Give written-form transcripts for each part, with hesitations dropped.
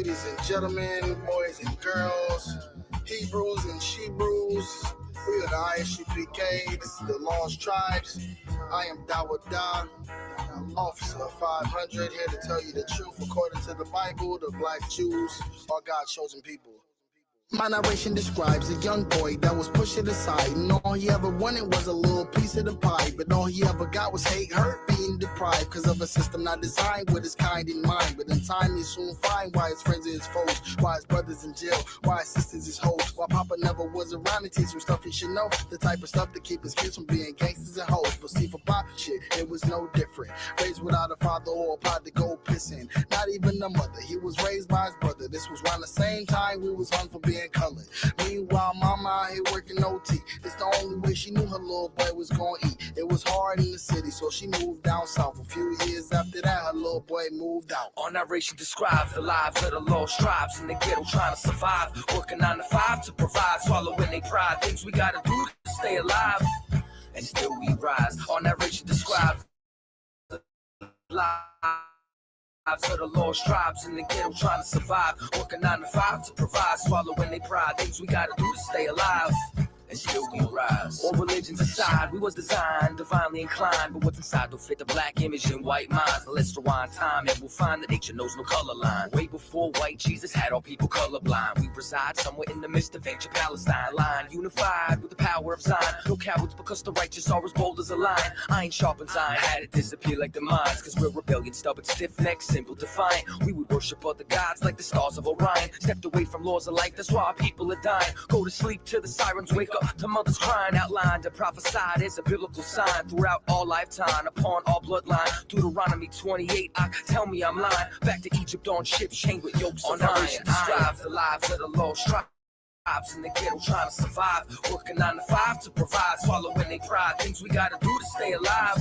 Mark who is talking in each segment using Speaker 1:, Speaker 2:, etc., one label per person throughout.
Speaker 1: Ladies and gentlemen, boys and girls, Hebrews and Shebrews, we are the ISUPK. This is the Lost Tribes. I am Dawada, Officer 500, here to tell you the truth according to the Bible. The Black Jews are God's chosen people. My narration describes a young boy that was pushed aside, and all he ever wanted was a little piece of the pie. But all he ever got was hate, hurt, being deprived, because of a system not designed with his kind in mind. But in time, he soon find why his friends are his foes, why his brothers in jail, why his sisters is hoes, why Papa never was around to teach him stuff he should know, the type of stuff to keep his kids from being gangsters and hoes. But see, for Pop, shit, it was no different. Raised without a father or a pot to go pissing, not even a mother. He was raised by his brother. This was around the same time we was hung for being colored. Meanwhile, mama out here working OT. It's the only way she knew her little boy was gonna eat. It was hard in the city, so she moved down south. A few years after that, her little boy moved out.
Speaker 2: Our narration describes the lives of the lost tribes in the ghetto trying to survive, working 9 to 5 to provide, swallowing their pride. Things we gotta do to stay alive, and still we rise. Our narration describes the lives of the lost tribes in the ghetto trying to survive, working 9 to 5 to provide, swallowing their pride. Things we gotta do to stay alive, and still we rise. All religions aside, we was designed, divinely inclined, but what's inside don't fit the black image in white minds. Now let's rewind time and we'll find that nature knows no color line. Way before white Jesus had all people colorblind. We reside somewhere in the midst of ancient Palestine, line unified with the power of Zion. No cowards because the righteous are as bold as a lion. Iron sharpens iron, had it disappear like the mines, cause we're rebellion, stubborn, stiff-necked, simple, defiant. We would worship other gods like the stars of Orion. Stepped away from laws of life, that's why our people are dying. Go to sleep till the sirens wake up, to mothers crying, outlined and prophesied as a biblical sign throughout all lifetime, upon all bloodline. Deuteronomy 28, tell me I'm lying. Back to Egypt on ships chained with yokes of iron. Describes the lives of the lost tribes in the ghetto trying to survive, working 9 to 5 to provide, swallowing their pride. Things we gotta do to stay alive,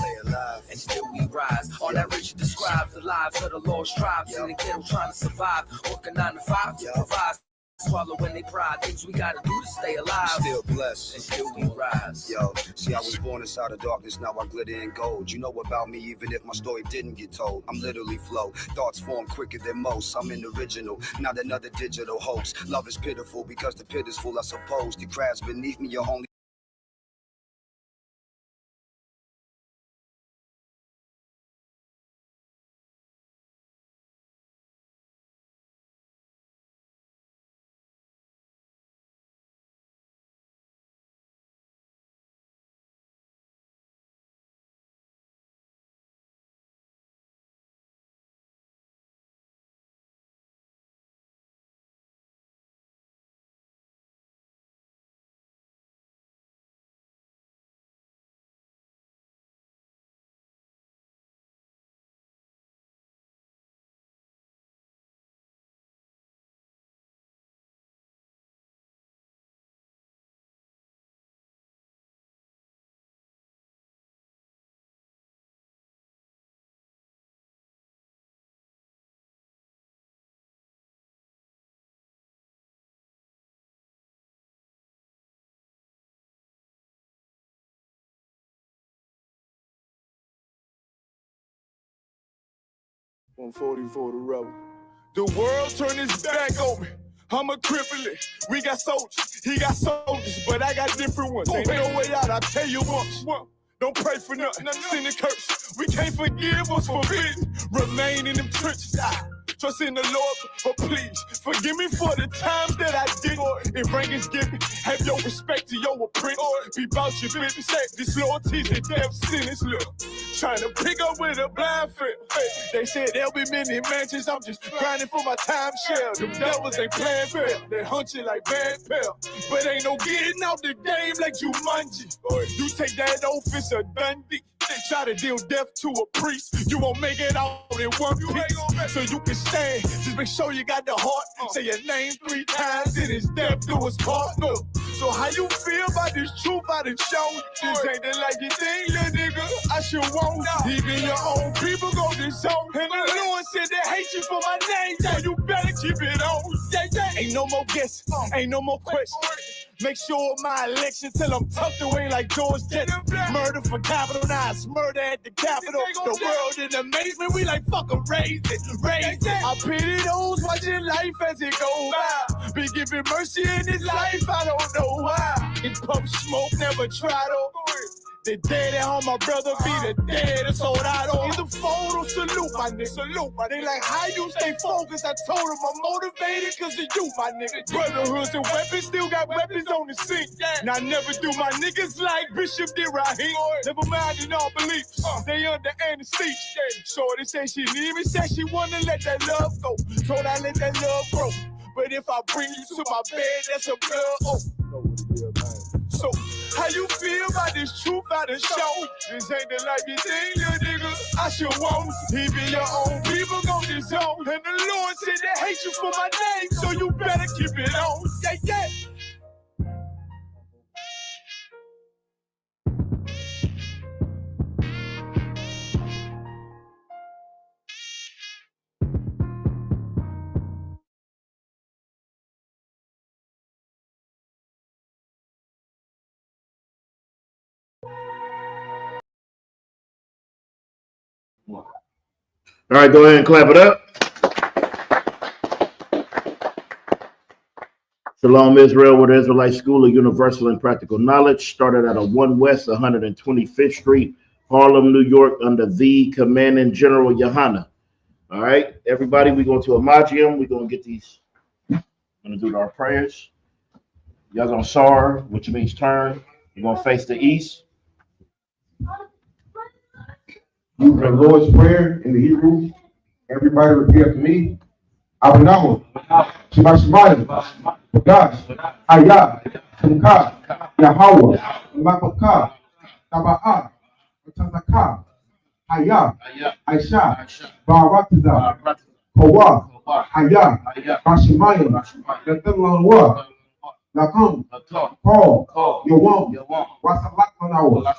Speaker 2: and still we rise. Our narration describes the lives of the lost tribes in the ghetto trying to survive, working 9 to 5 to provide, swallowing their pride. Things we gotta do to stay alive,
Speaker 3: still blessed,
Speaker 2: and still we rise.
Speaker 3: Yo, see, I was born inside of darkness, now I glitter in gold. You know about me even if my story didn't get told. I'm literally flow, thoughts form quicker than most. I'm an original, not another digital hoax. Love is pitiful because the pit is full, I suppose. The crabs beneath me are only
Speaker 4: for the rebel. The world turned its back on me. I'm a cripple. We got soldiers, he got soldiers, but I got different ones. Ain't no way out, I tell you once. Don't pray for nothing, sin and curse. We can't forgive what's forbidden. Remain in them trenches. Trust in the Lord, but please forgive me for the times that I did. If rank is given, have your respect to your apprentice. Be about your business. Disloyalties and death sentence. Look, trying to pick up with a blind friend. They said there'll be many mansions. I'm just grinding for my time share. Them devils ain't playing fair. They hunt you like bad pal. But ain't no getting out the game like Jumanji. You take that office a Dundee. They try to deal death to a priest. You won't make it out in one piece. So you can stand. Just make sure you got the heart. Say your name 3 times. It is death to his partner. So how you feel about this truth I done shown? This ain't the like you think, little nigga. I should want. Even your own people go this zone. And the Lord said they hate you for my name. So you better keep it on. Ain't no more guessing. Ain't no more questions. Make sure my election till I'm tucked away like George Jetson. Murder for capital, now it's murder at the Capitol. The world in amazement, we like fuck 'em, raise it. I pity those watching life as it go by. Be giving mercy in this life, I don't know why. In pump smoke, never try to. The dead at home, my brother be the dead. That's all I don't. In the photo, salute my nigga. Salute my nigga. They like, how you stay focused? I told them I'm motivated because of you, my nigga. Brotherhoods and weapons, still got weapons on the scene. Now, I never do my niggas like Bishop did Raheem. Never mind in all beliefs. They under anesthesia. Shorty said she leave me, said she wanna let that love go. Told I let that love grow. But if I bring you to my bed, that's a blood oath. So, how you feel about this truth out of show? This ain't the life you think, little nigga. I should want. Even your own people gon' disown. And the Lord said they hate you for my name, so you better keep it on. Yeah, yeah.
Speaker 5: All right, go ahead and clap it up. Shalom Israel, with the Israelite School of Universal and Practical Knowledge, started at a 1 West 125th Street, Harlem, New York, under the Commanding General Yohana. All right, everybody, we're going to a Magium. We're going to get these, going to do our prayers. Y'all going to Sar, which means turn. You're going to face the east.
Speaker 6: The Lord's Prayer in the Hebrew. Everybody repeat after me. Abunamo, Shema Shemayim, Bagash, Ayah, Shemka, Yahweh, Makaka, Taba'ah, Tazaka, Ayah, Aisha, Ba'aratiza, Kawa, Ayah, Bashemayim, Nathanawa, Nakam, Paul, Yawam, Wasalak Manawa,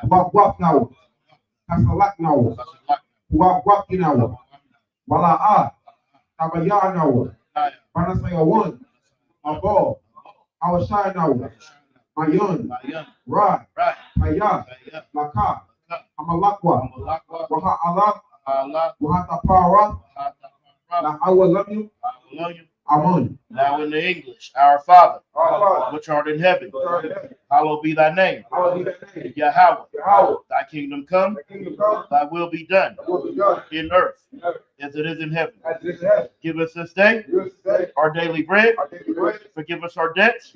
Speaker 6: Wak Nawa, Kasalak Nawa, Wak Nawa, Wala'ah, Tabayanawa, Panasaya one, Abal, Awashanawa, Mayan, Ra, Taya, Laka, Amalakwa, Waha Allah, Wahatapara, La Awalam, Aman.
Speaker 5: Now in the English, our Father, which art in heaven, hallowed be thy name. Yahweh, thy kingdom come, thy will be done in earth as it is in heaven. Give us this day our daily bread. Forgive us our debts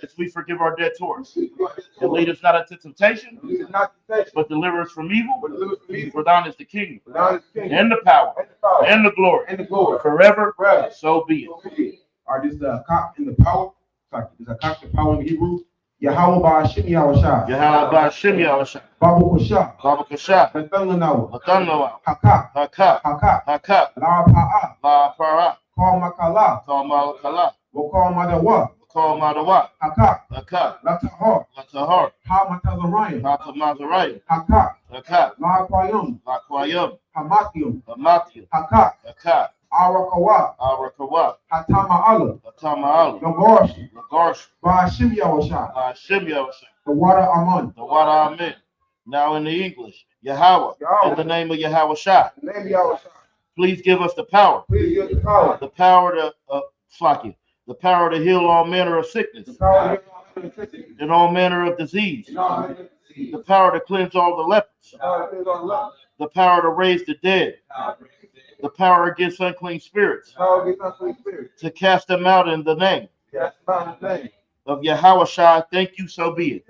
Speaker 5: as we forgive our debtors. And lead us not into temptation, but deliver us from evil. For thine is the kingdom, and the power, and the glory, forever. So be it.
Speaker 6: All right, this is a cock in the power. Sorry, this is a cock in the power in the Hebrew. Yahweh Ba'ashim Yahushua.
Speaker 5: Yahweh Ba'ashim Yahushua.
Speaker 6: Babu Kusha.
Speaker 5: Baba Kasha.
Speaker 6: Nathanawa.
Speaker 5: Nathanawa.
Speaker 6: Haka.
Speaker 5: Haka.
Speaker 6: Haka.
Speaker 5: Haka.
Speaker 6: La Pa'a.
Speaker 5: La Para.
Speaker 6: Call Makala.
Speaker 5: Call Malakala.
Speaker 6: Call Madawa.
Speaker 5: Call Madawa.
Speaker 6: Haka.
Speaker 5: Haka.
Speaker 6: La Tahor.
Speaker 5: Latahar.
Speaker 6: Ha Matazariah.
Speaker 5: Haka Mazariah.
Speaker 6: Haka.
Speaker 5: Haka.
Speaker 6: La Quayum.
Speaker 5: Laquayum.
Speaker 6: Hamatium.
Speaker 5: Amathium.
Speaker 6: Haka.
Speaker 5: Haka.
Speaker 6: Arakawa.
Speaker 5: Arakawa.
Speaker 6: Hatama Allah.
Speaker 5: Atama Ali.
Speaker 6: Nagorsh.
Speaker 5: Lagarsh.
Speaker 6: Ba'ashim Yahushua.
Speaker 5: Ba'ashim Yahushua.
Speaker 6: The water Aman.
Speaker 5: The water Amen. Now in the English, Yahweh, in the name of Yahweh Shai,
Speaker 6: Name Yahushua.
Speaker 5: please give us the power.
Speaker 6: Please give the power.
Speaker 5: The power to the power to heal all manner of sickness
Speaker 6: The power to
Speaker 5: and all manner of disease. The power to cleanse all the lepers. The power to raise the dead. The power against unclean spirits. To cast them out in the name of Yahweh Shai. Thank you, so be it.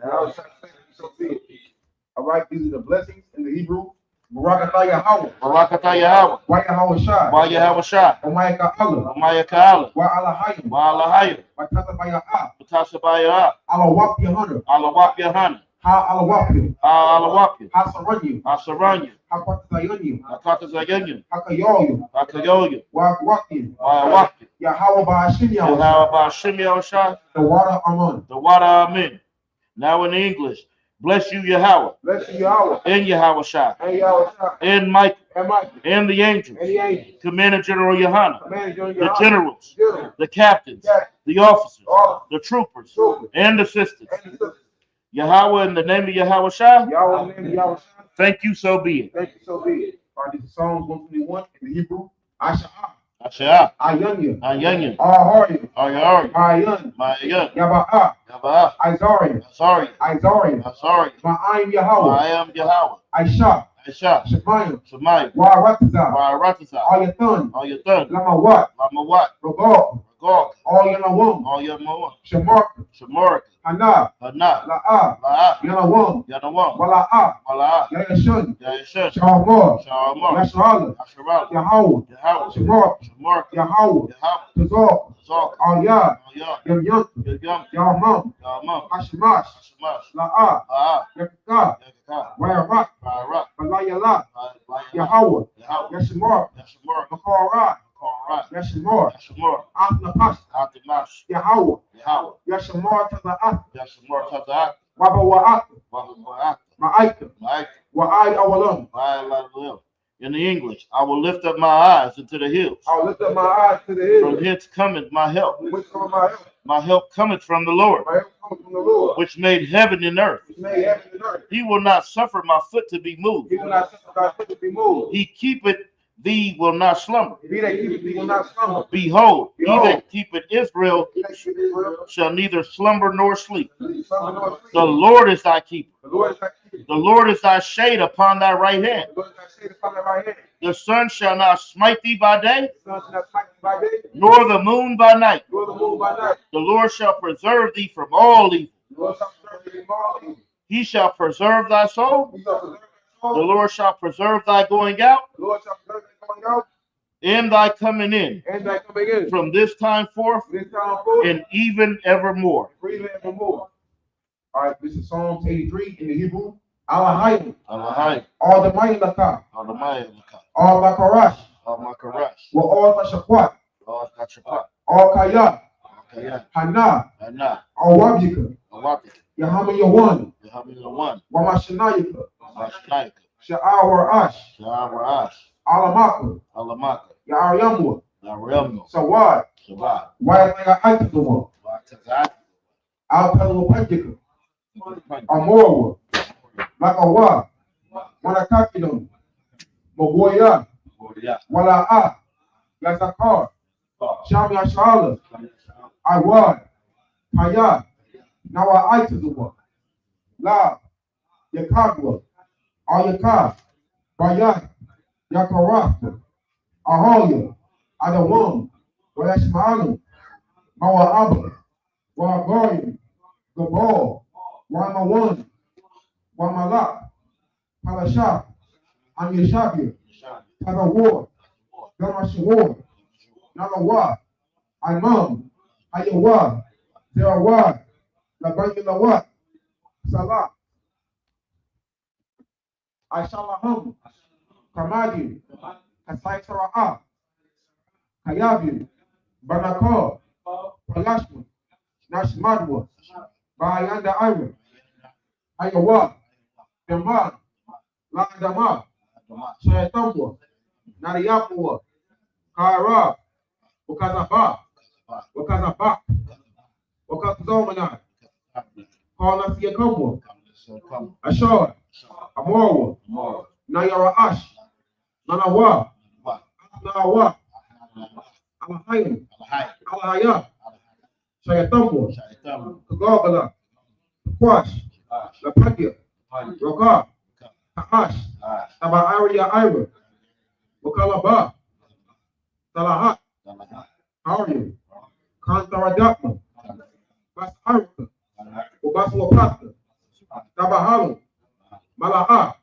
Speaker 6: All right, these are the blessings in the Hebrew. Barakatah Yahweh.
Speaker 5: Barakatah Yahweh.
Speaker 6: Wa Yahweh Shai.
Speaker 5: Wa Yahweh Shai.
Speaker 6: Omayaka Allah.
Speaker 5: Amaya Ka'ala.
Speaker 6: Wa Alahayim.
Speaker 5: Wa Alahayim.
Speaker 6: Wa Tasabayah.
Speaker 5: Batashabayah.
Speaker 6: Alawap Yahana.
Speaker 5: Alawap Yahana.
Speaker 6: Ha Alawapim.
Speaker 5: Alawapim.
Speaker 6: Ha Saranyim.
Speaker 5: Asaranya.
Speaker 6: Ha Patayanyim.
Speaker 5: Akatazayanyim.
Speaker 6: Ha Kayoyim.
Speaker 5: Akayoyim.
Speaker 6: Wa Wakim.
Speaker 5: Wa Wakim.
Speaker 6: Yahweh Ba'ashim Yahweh.
Speaker 5: Yahweh Ba'ashim Yahushua.
Speaker 6: The water Aman.
Speaker 5: The water Amen. Now in English, bless you, Yahweh.
Speaker 6: Bless you, Yahweh.
Speaker 5: And Yahweh Shai.
Speaker 6: And Yahweh Shai.
Speaker 5: And Michael. and the angels, Commander General Yohana, the
Speaker 6: the
Speaker 5: generals, the captains, the officers, the troopers, and assistants. Yahweh, in the name of Yahweh Shah,
Speaker 6: Yahweh, name Yahweh.
Speaker 5: thank you, so be it.
Speaker 6: Thank you, so be it. All right, this is Psalms 121 in the Hebrew. Asha'ah.
Speaker 5: Asha'ah.
Speaker 6: Ayanya.
Speaker 5: Ayanya.
Speaker 6: Ahari.
Speaker 5: Ayari.
Speaker 6: Mayan.
Speaker 5: Mayan.
Speaker 6: Yaba'ah.
Speaker 5: Yaba'ah.
Speaker 6: Izariah.
Speaker 5: Azariah.
Speaker 6: Izariah.
Speaker 5: Azariah.
Speaker 6: Ma'ayim Yahweh.
Speaker 5: I am Yahweh.
Speaker 6: Aisha.
Speaker 5: Aisha.
Speaker 6: Shemayim.
Speaker 5: Shemayim.
Speaker 6: Wa'aratazah.
Speaker 5: Wa'aratazah.
Speaker 6: Ayathan.
Speaker 5: Ayathan.
Speaker 6: Lamawat.
Speaker 5: Lamawat.
Speaker 6: Ragab.
Speaker 5: Gog.
Speaker 6: Ayalawam.
Speaker 5: Ayamawam.
Speaker 6: Shamark.
Speaker 5: Shamark.
Speaker 6: Hana.
Speaker 5: Hana.
Speaker 6: La'ah.
Speaker 5: La'ah.
Speaker 6: Yanawam.
Speaker 5: Yanawam.
Speaker 6: Wala'ah.
Speaker 5: Mala'ah.
Speaker 6: Yayashun.
Speaker 5: Yayashun.
Speaker 6: Shalmar.
Speaker 5: Shalmar.
Speaker 6: Yasharala.
Speaker 5: Yasharala.
Speaker 6: Yahweh.
Speaker 5: Yahweh.
Speaker 6: Shamark.
Speaker 5: Shamark.
Speaker 6: Yahweh.
Speaker 5: Yahweh.
Speaker 6: Tazar.
Speaker 5: Zog.
Speaker 6: Aliyah.
Speaker 5: Ayah.
Speaker 6: Yam Yam.
Speaker 5: Yam.
Speaker 6: Yahmam.
Speaker 5: Yamam.
Speaker 6: Hashmash.
Speaker 5: Shamash.
Speaker 6: La'ah.
Speaker 5: La'ah.
Speaker 6: Yakka.
Speaker 5: Yakka.
Speaker 6: Wayarak.
Speaker 5: Ba'arak.
Speaker 6: Balayala.
Speaker 5: Yahweh.
Speaker 6: Yahweh. Yashimar.
Speaker 5: Yashamar.
Speaker 6: Makara.
Speaker 5: Korah.
Speaker 6: Yashimar.
Speaker 5: Yashamar.
Speaker 6: Afnapash.
Speaker 5: Atimash.
Speaker 6: Yahweh.
Speaker 5: Yahweh.
Speaker 6: Yashimar Taza'at.
Speaker 5: Yashamar Taza'at.
Speaker 6: Wabawa'at.
Speaker 5: Wa'at.
Speaker 6: Ma'aika.
Speaker 5: Ma'at.
Speaker 6: Wa'ai awalam.
Speaker 5: In the English, I will lift up my eyes into the hills.
Speaker 6: I'll lift up my eyes to the hills.
Speaker 5: From hence cometh my help.
Speaker 6: Which come my help?
Speaker 5: My help cometh from the Lord,
Speaker 6: My help comes from the Lord.
Speaker 5: which made heaven and earth.
Speaker 6: Which made heaven and earth.
Speaker 5: He will not suffer my foot to be moved.
Speaker 6: He will not suffer thy foot to be moved.
Speaker 5: He keepeth thee will not slumber.
Speaker 6: He that keepeth thee will not slumber.
Speaker 5: Behold, he
Speaker 6: Behold.
Speaker 5: that keepeth Israel
Speaker 6: He that keepeth Israel
Speaker 5: shall neither slumber nor sleep.
Speaker 6: slumber nor sleep.
Speaker 5: The Lord is thy keeper.
Speaker 6: The Lord is thy keeper.
Speaker 5: The Lord is thy shade upon thy right hand.
Speaker 6: The Lord is thy shade upon thy right hand.
Speaker 5: The sun shall not smite thee by day,
Speaker 6: The sun shall not smite thee by day,
Speaker 5: nor the moon by night.
Speaker 6: nor the moon by night.
Speaker 5: The Lord shall preserve thee from all evil.
Speaker 6: The Lord shall preserve thee from all evil.
Speaker 5: He shall preserve thy soul.
Speaker 6: He shall preserve thy
Speaker 5: The
Speaker 6: soul.
Speaker 5: Lord shall preserve thy going out
Speaker 6: The Lord shall preserve thy going out
Speaker 5: and thy coming in
Speaker 6: and thy coming in.
Speaker 5: from this time forth
Speaker 6: This time forth
Speaker 5: and even evermore.
Speaker 6: for even evermore. All right, this is Psalms 83 in the Hebrew. Alahayim.
Speaker 5: Alahai,
Speaker 6: All the mighty Laka.
Speaker 5: Alamai,
Speaker 6: All Makarash.
Speaker 5: Amakarash,
Speaker 6: Wa all Tashakwat.
Speaker 5: Kachapat,
Speaker 6: All Kaya.
Speaker 5: Kaya,
Speaker 6: Hana.
Speaker 5: Ana,
Speaker 6: All Wabika.
Speaker 5: Awati,
Speaker 6: Yahama Yawan.
Speaker 5: Yahamin,
Speaker 6: Wamashanayika.
Speaker 5: Mashnaik,
Speaker 6: Sha'awar Ash.
Speaker 5: Sharash,
Speaker 6: Alamaka.
Speaker 5: Alamaka,
Speaker 6: Ya'aryamwa.
Speaker 5: Narelmo,
Speaker 6: Sawad.
Speaker 5: Shabbat,
Speaker 6: Wayatanga Aitaduma.
Speaker 5: Watazat,
Speaker 6: Alpalopajika. Amorwa. Lakawa. Wanakakilum. Magoya. Wala'a. Yazakar. Shami Ashala. Iwad. Kaya. Nawa Aitaduma. La. Yakagwa. Ayaka. Bayat. Yakarafta. Ahoya. Adawam. Wayashmalu. Mawa'aba. Wa'agoyim. Gabal. Wamawan. Wamalak. Palasha. Anyashabir. Tagawar. Gamashawar. Nalawa. Imam. Ayawa. Zerawad. Labayilawat. Salah. Aishalaham. Kamadi. Kasaitara'a. Kayabi. Banakar. Palashma. Nashmadwa. Bayanda Ira. Ayawa. Dama. Landama. Shayatambwa. Nariyapua. Kara. Wakazaba. Wakazaba. Wakazomana. Kalasiyakamwa. Ashar. Amorwa. Nayara Ash. Nanawa. Nawa. Alahayim. Alahaya. Shayatambwa. Kagabala. Kwash. Lapadia. Roka. Kaash. Tabaaria Ira. Wakalaba. Talahat. How are you? Kantaradakma. Bas Arka. Ubas Wapata. Tabahalu. Malaha.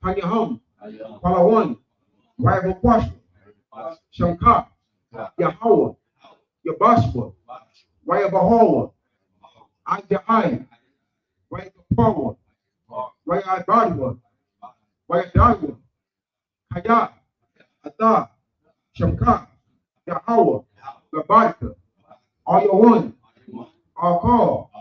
Speaker 6: Panyaham. Palawan. Rival Kwasha. Shamka. Yahawa. Yabashwa. Wayabahawa. Ajahai. Wayapawa. Wayabadwa. Wayadaiwa. Kaya. Ata. Shamka. Yahawa. Labarika. All your one. All call.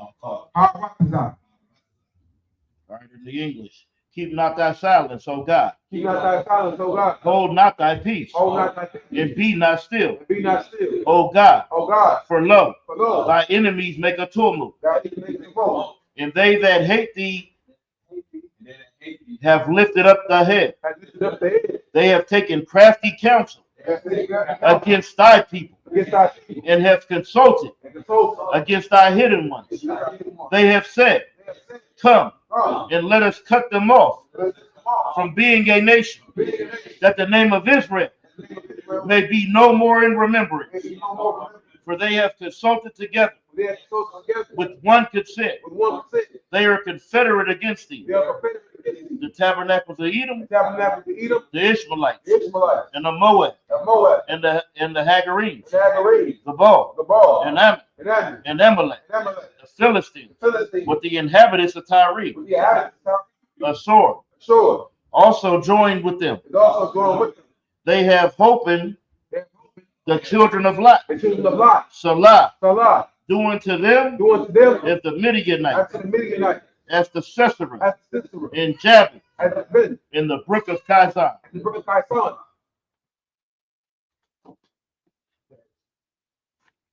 Speaker 6: All right,
Speaker 5: in the English, Keep not thy silence, O God.
Speaker 6: Keep not thy silence, O God.
Speaker 5: Hold not thy peace.
Speaker 6: Hold not thy peace.
Speaker 5: And be not still.
Speaker 6: And be not still.
Speaker 5: O God.
Speaker 6: O God.
Speaker 5: For lo,
Speaker 6: For lo,
Speaker 5: thy enemies make a tumult.
Speaker 6: thou didst make a vote.
Speaker 5: And they that hate thee have lifted up the head.
Speaker 6: Has lifted up the head.
Speaker 5: They have taken crafty counsel
Speaker 6: Has taken
Speaker 5: against thy people,
Speaker 6: against thy people.
Speaker 5: and have consulted
Speaker 6: And consoled
Speaker 5: against thy hidden ones. They have said, come, and let us cut them off from being a nation, that the name of Israel may be no more in remembrance. For they have consulted together with one consent. They are confederate against thee. The tabernacles of Edom, the Ishmaelites, and the Moab, and the Hagarenes, the Baal, and Ammon, and Amalek, the Philistines, with the inhabitants of Tyre, a sword, also joined with them. They have hopened the children of Lot, Salah, doing to them as the Midianites, as the Sisera, and Jabin, in the brook of Kazan.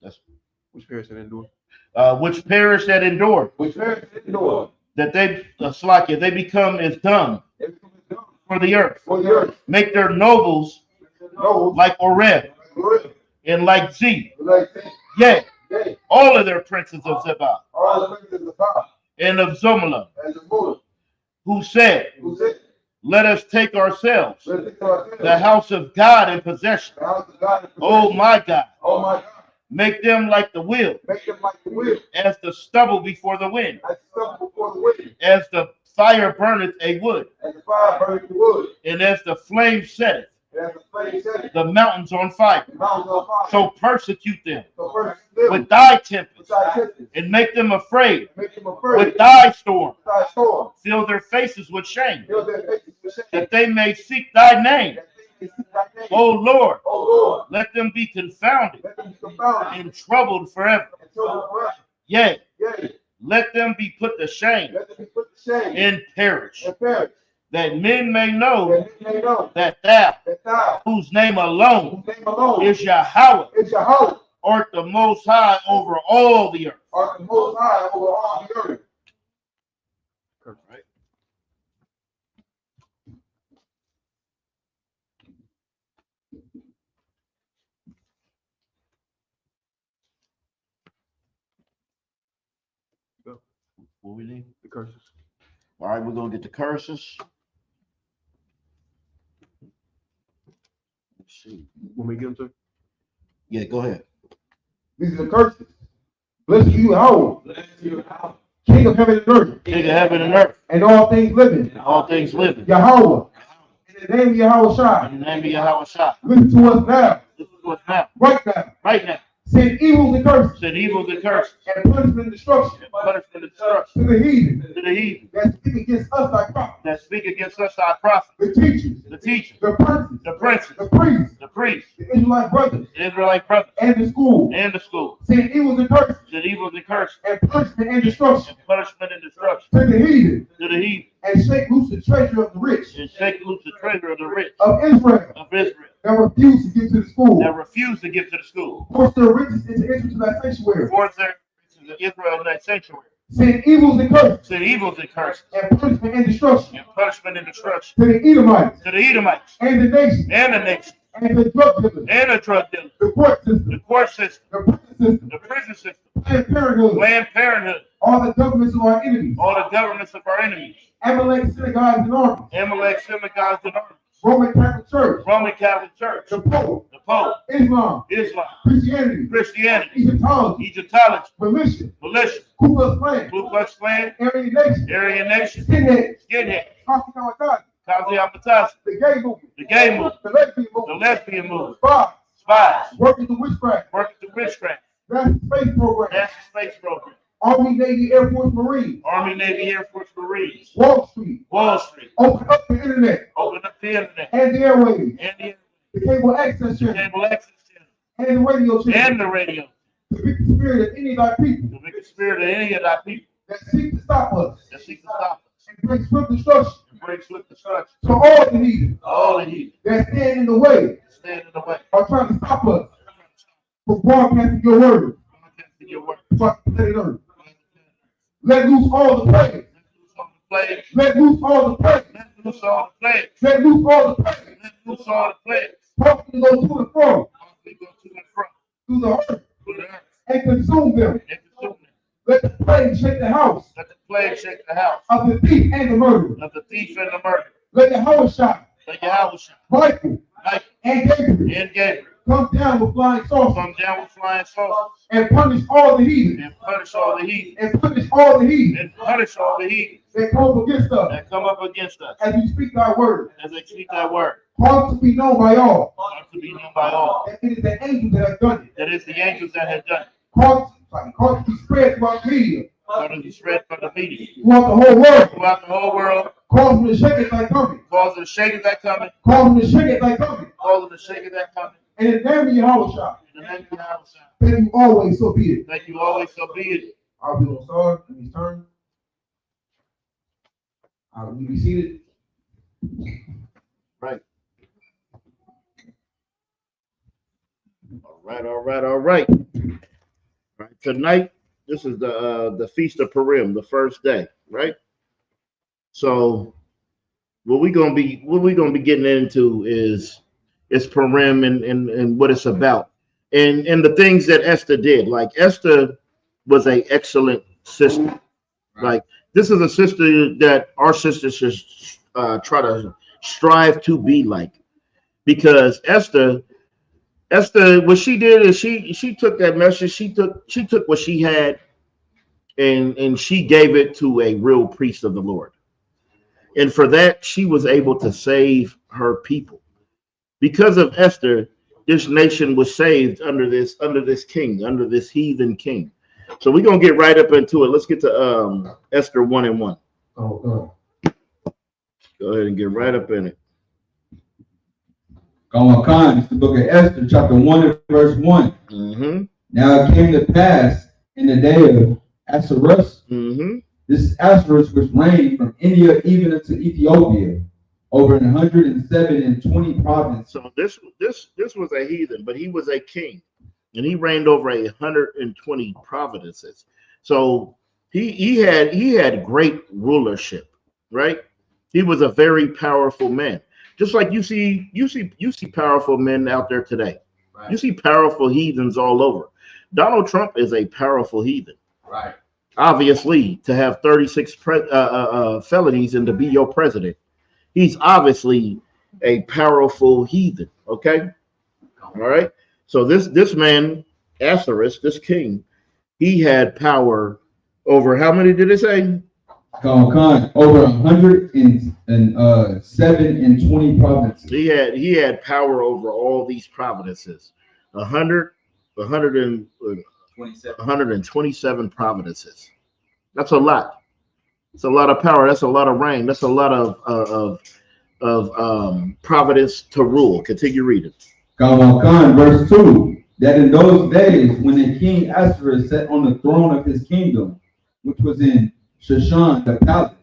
Speaker 5: That's
Speaker 6: Which perished and endured.
Speaker 5: which perished and endured, that they become as dung for the earth. Make their nobles like Oreb and like Z. Yea, all of their princes of Zebah and of Zomalah, who said, let us take ourselves the house of God in possession. Oh my God, make them like the wheel, as the stubble before the wind, as the fire burneth a wood, and as the flame setteth the mountains on fire. So persecute them with thy tempest, and make them afraid with thy storm. Fill their faces with shame, that they may seek thy name. O Lord, let them be confounded and troubled forever. Yea, let them be put to shame and perish, that men may know that thou, whose name alone is Yahweh, art the most high over all the earth. Right. What we need?
Speaker 6: The curses.
Speaker 5: All right, we're gonna get the curses. Let's see.
Speaker 6: When we get them to
Speaker 5: Yeah, go ahead.
Speaker 6: these are the curses. Blessed you, Yahweh, King of heaven and earth,
Speaker 5: King of heaven and earth,
Speaker 6: and all things living.
Speaker 5: all things living.
Speaker 6: Yahweh, in the name of Yahweh Shai,
Speaker 5: In the name of Yahweh Shah.
Speaker 6: listen to us now,
Speaker 5: This is what's now.
Speaker 6: right now.
Speaker 5: Right now.
Speaker 6: Send evils and curses,
Speaker 5: Send evils and curses,
Speaker 6: and punishment and destruction
Speaker 5: and punishment and destruction
Speaker 6: to the heathen
Speaker 5: to the heathen
Speaker 6: that speak against us thy prophets,
Speaker 5: that speak against us, our prophets,
Speaker 6: the teachers,
Speaker 5: the teachers,
Speaker 6: the princes,
Speaker 5: the princes,
Speaker 6: the priests,
Speaker 5: the priests,
Speaker 6: the Israelite brothers,
Speaker 5: the Israelite brothers,
Speaker 6: and the school.
Speaker 5: and the school.
Speaker 6: Send evils and curses,
Speaker 5: Send evils and curses,
Speaker 6: and punishment and destruction
Speaker 5: and punishment and destruction
Speaker 6: to the heathen,
Speaker 5: to the heathen,
Speaker 6: and shake loose the treasure of the rich
Speaker 5: and shake loose the treasure of the rich
Speaker 6: of Israel
Speaker 5: of Israel
Speaker 6: that refuse to give to the school.
Speaker 5: that refuse to give to the school.
Speaker 6: Force their riches into enter to that sanctuary.
Speaker 5: Force their to Israel in that sanctuary.
Speaker 6: Send evils and curses,
Speaker 5: Send evils and curses,
Speaker 6: and punishment and destruction
Speaker 5: and punishment and destruction
Speaker 6: to the Edomites,
Speaker 5: to the Edomites,
Speaker 6: and the nations,
Speaker 5: and the nation,
Speaker 6: and the drug dealers,
Speaker 5: and the drug dealers,
Speaker 6: the court system,
Speaker 5: the court system,
Speaker 6: the prison system,
Speaker 5: the prison system,
Speaker 6: Planned Parenthood,
Speaker 5: Planned Parenthood,
Speaker 6: all the governments of our enemies,
Speaker 5: all the governments of our enemies,
Speaker 6: Amalek synagogues and armies,
Speaker 5: Amalek synagogues and armies,
Speaker 6: Roman Catholic Church,
Speaker 5: Roman Catholic Church,
Speaker 6: the Pope,
Speaker 5: the Pope,
Speaker 6: Islam,
Speaker 5: Islam,
Speaker 6: Christianity,
Speaker 5: Christianity,
Speaker 6: Egyptology,
Speaker 5: Egyptology,
Speaker 6: militia,
Speaker 5: militia,
Speaker 6: Ku Klux Klan,
Speaker 5: Ku Klux Klan,
Speaker 6: Aryan Nation,
Speaker 5: Aryan Nation,
Speaker 6: Skinhead,
Speaker 5: Skinhead,
Speaker 6: Coffee Kamikaze,
Speaker 5: Kazi Apatazi,
Speaker 6: the gay movement,
Speaker 5: the gay movement,
Speaker 6: the lesbian
Speaker 5: the
Speaker 6: movement,
Speaker 5: lesbian movement,
Speaker 6: spies,
Speaker 5: spies,
Speaker 6: working the witchcraft,
Speaker 5: working the witchcraft,
Speaker 6: NASA space program,
Speaker 5: NASA space program,
Speaker 6: Army, Navy, Air Force, Marines,
Speaker 5: Army, Navy, Air Force, Marines,
Speaker 6: Wall Street,
Speaker 5: Wall Street,
Speaker 6: open up the internet
Speaker 5: open up the internet,
Speaker 6: and the airwaves,
Speaker 5: and
Speaker 6: the cable access
Speaker 5: the
Speaker 6: channel,
Speaker 5: cable access channel,
Speaker 6: and the radio channel,
Speaker 5: and the radio,
Speaker 6: to beat the spirit of any of thy people
Speaker 5: to make the spirit of any of our people
Speaker 6: that seek to stop us
Speaker 5: that seek to stop us
Speaker 6: and bring swift destruction
Speaker 5: bring swift destruction
Speaker 6: to all the heathen
Speaker 5: all the heathen
Speaker 6: that stand in the way
Speaker 5: stand in the way.
Speaker 6: or trying to stop us from broadcasting your word
Speaker 5: Broadcasting your word.
Speaker 6: across the planet Earth. Let loose all the plagues.
Speaker 5: Plague.
Speaker 6: Let loose all the plagues.
Speaker 5: Let loose all the plagues.
Speaker 6: Let loose all the plagues.
Speaker 5: Let loose all the plagues.
Speaker 6: Constantly go to and fro
Speaker 5: We go to and fro
Speaker 6: through the earth
Speaker 5: through the earth
Speaker 6: and consume them.
Speaker 5: and consume them.
Speaker 6: Let the plague shake the house
Speaker 5: Let the plague shake the house
Speaker 6: of the thief and the murderer.
Speaker 5: of the thief and the murderer.
Speaker 6: Let the house shine.
Speaker 5: Let Yahweh shine.
Speaker 6: Michael
Speaker 5: Michael
Speaker 6: and Gabriel
Speaker 5: and Gabriel
Speaker 6: come down with flying saucers
Speaker 5: come down with flying saucers
Speaker 6: and punish all the heathen
Speaker 5: and punish all the heathen
Speaker 6: and punish all the heathen
Speaker 5: and punish all the heathen
Speaker 6: that come against us
Speaker 5: that come up against us
Speaker 6: as we speak thy word.
Speaker 5: as they speak thy word.
Speaker 6: Cause to be known by all
Speaker 5: Not to be known by all.
Speaker 6: that it is the angels that have done it.
Speaker 5: That is the angels that have done it.
Speaker 6: Cause to be spread throughout the media,
Speaker 5: Let it be spread from the media
Speaker 6: throughout the whole world.
Speaker 5: throughout the whole world.
Speaker 6: Cause them to shake it like coming.
Speaker 5: Causing the shakers that coming.
Speaker 6: Cause them to shake it like coming.
Speaker 5: Causing the shakers that coming.
Speaker 6: And in the name of Yahweh Shah,
Speaker 5: In the name of Yahweh.
Speaker 6: thank you always, so be it.
Speaker 5: Thank you always, so be it.
Speaker 6: I'll be on start in his turn. I'll be seated.
Speaker 5: Right. All right, all right, all right. All right. Tonight, this is the Feast of Purim, the first day, right? So what we're gonna be getting into is Purim and what it's about. And the things that Esther did. Like Esther was an excellent sister. Like this is a sister that our sisters should try to strive to be like, because Esther, what she did is she took that message, she took what she had, and she gave it to a real priest of the Lord, and for that she was able to save her people. Because of Esther, this nation was saved under this king, under this heathen king. So we're gonna get right up into it. Let's get to Esther 1:1.
Speaker 6: Oh,
Speaker 5: Go ahead and get right up in it.
Speaker 6: Khan, it's the book of Esther, chapter 1 and verse 1.
Speaker 5: Mm-hmm.
Speaker 6: Now it came to pass in the day of Ahasuerus, this Ahasuerus which reigned from India even unto Ethiopia, over 107 provinces.
Speaker 5: So this was a heathen, but he was a king, and he reigned over 120 provinces. So he had great rulership, right? He was a very powerful man. Just like you see powerful men out there today. Right. You see powerful heathens all over. Donald Trump is a powerful heathen.
Speaker 6: Right.
Speaker 5: Obviously, to have 36 felonies and to be your president, he's obviously a powerful heathen. Okay, all right. So this man, Ahasuerus, this king, he had power over how many did it say?
Speaker 6: Khan, over 107 provinces.
Speaker 5: He had power over all these provinces. 127 provinces. That's a lot. It's a lot of power. That's a lot of reign. That's a lot of providence to rule. Continue reading.
Speaker 6: Khan, verse 2. That in those days, when the king Ahasuerus sat on the throne of his kingdom, which was in Shushan, the palace.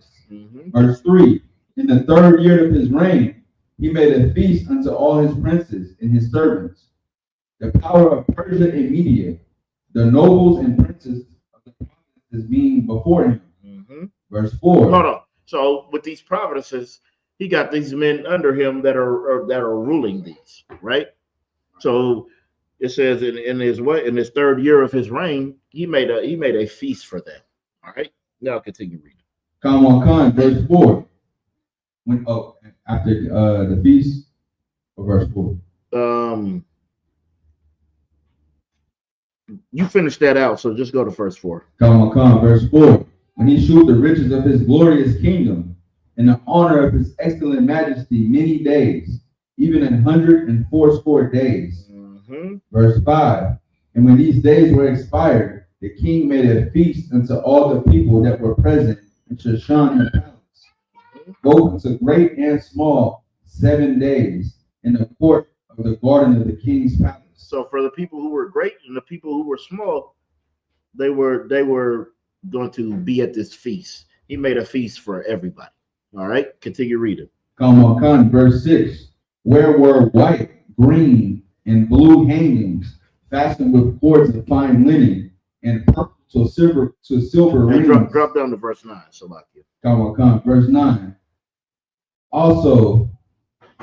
Speaker 6: Verse 3. In the 3rd year of his reign, he made a feast unto all his princes and his servants, the power of Persia and Media, the nobles and princes of the provinces being before him. Verse 4.
Speaker 5: Hold on. So with these provinces, he got these men under him that are ruling these, right? So it says in his 3rd year of his reign, he made a feast for them. All right. Now continue reading.
Speaker 6: Khan, verse 4. After the feast, or verse 4.
Speaker 5: You finished that out, so just go to verse 4.
Speaker 6: Khan, verse 4. When he shewed the riches of his glorious kingdom and the honor of his excellent majesty many days, even 180 days. Verse 5. And when these days were expired, the king made a feast unto all the people that were present in Shushan the palace, both unto great and small, 7 days, in the court of the garden of the king's palace.
Speaker 5: So for the people who were great and the people who were small, they were going to be at this feast. He made a feast for everybody. All right, continue reading.
Speaker 6: Khan, verse 6, where were white, green, and blue hangings fastened with cords of fine linen and purple to silver
Speaker 5: Hey,
Speaker 6: rings.
Speaker 5: drop down to verse 9, Salakia.
Speaker 6: Khan, verse 9. Also,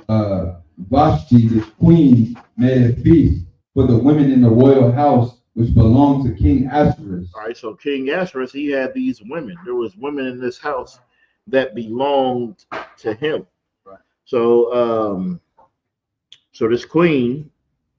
Speaker 6: Vashti, the queen, made a feast for the women in the royal house which belonged to King Ahasuerus.
Speaker 5: All right, so King Ahasuerus, he had these women. There was women in this house that belonged to him.
Speaker 6: Right.
Speaker 5: So, so this queen,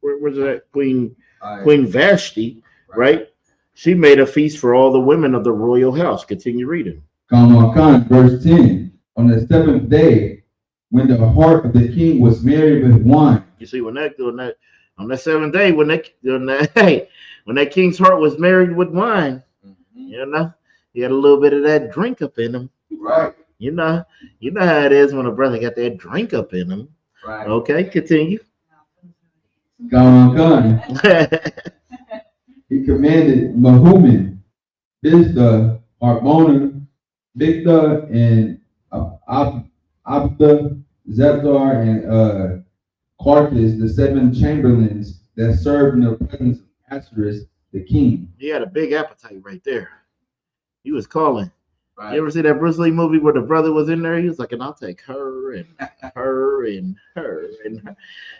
Speaker 5: where's that queen?
Speaker 6: Right.
Speaker 5: Queen Vashti, right? She made a feast for all the women of the royal house. Continue reading.
Speaker 6: Khan, verse 10. On the 7th day, when the heart of the king was merry with wine.
Speaker 5: You see, on that 7th day, when that king's heart was merry with wine, you know, he had a little bit of that drink up in him.
Speaker 6: Right.
Speaker 5: You know how it is when a brother got that drink up in him.
Speaker 6: Right.
Speaker 5: Okay, continue.
Speaker 6: Khan. He commanded Mahuman, Biztha, Harbona, Bigtha, and Abda, Zephdar, and Carthus, the 7 chamberlains that served in the presence of Ahasuerus, the king.
Speaker 5: He had a big appetite right there. He was calling.
Speaker 6: Right.
Speaker 5: You ever see that Bruce Lee movie where the brother was in there? He was like, and I'll take her and her and her. And her.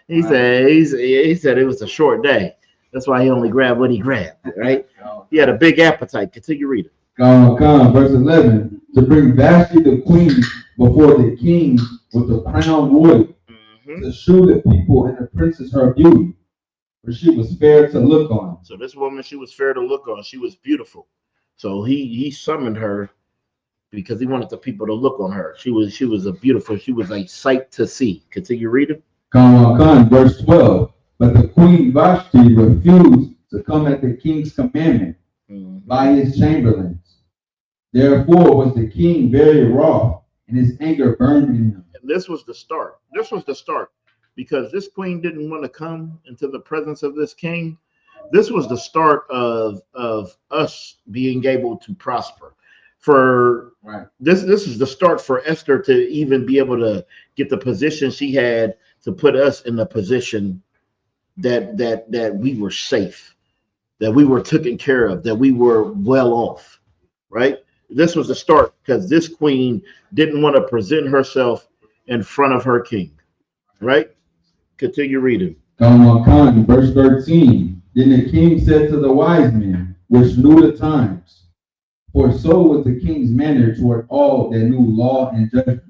Speaker 5: He said it was a short day. That's why he only grabbed what he grabbed, right? He had a big appetite. Continue reading.
Speaker 6: Khan, verse 11, to bring Vashti the queen before the king with the crown royal, to shew the people and the princess her beauty, for she was fair to look on.
Speaker 5: So this woman, she was fair to look on. She was beautiful. So he summoned her because he wanted the people to look on her. She was a sight to see. Continue reading.
Speaker 6: Khan, verse 12. But the queen Vashti refused to come at the king's commandment by his chamberlains. Therefore was the king very wroth, and his anger burned in him.
Speaker 5: And this was the start. Because this queen didn't want to come into the presence of this king. This was the start of us being able to prosper. This is the start for Esther to even be able to get the position she had, to put us in the position that we were safe, that we were taken care of, that we were well off, right? This was the start, because this queen didn't want to present herself in front of her king, right? Continue reading.
Speaker 6: Khan, verse 13. Then the king said to the wise men, which knew the times, for so was the king's manner toward all that knew law and judgment.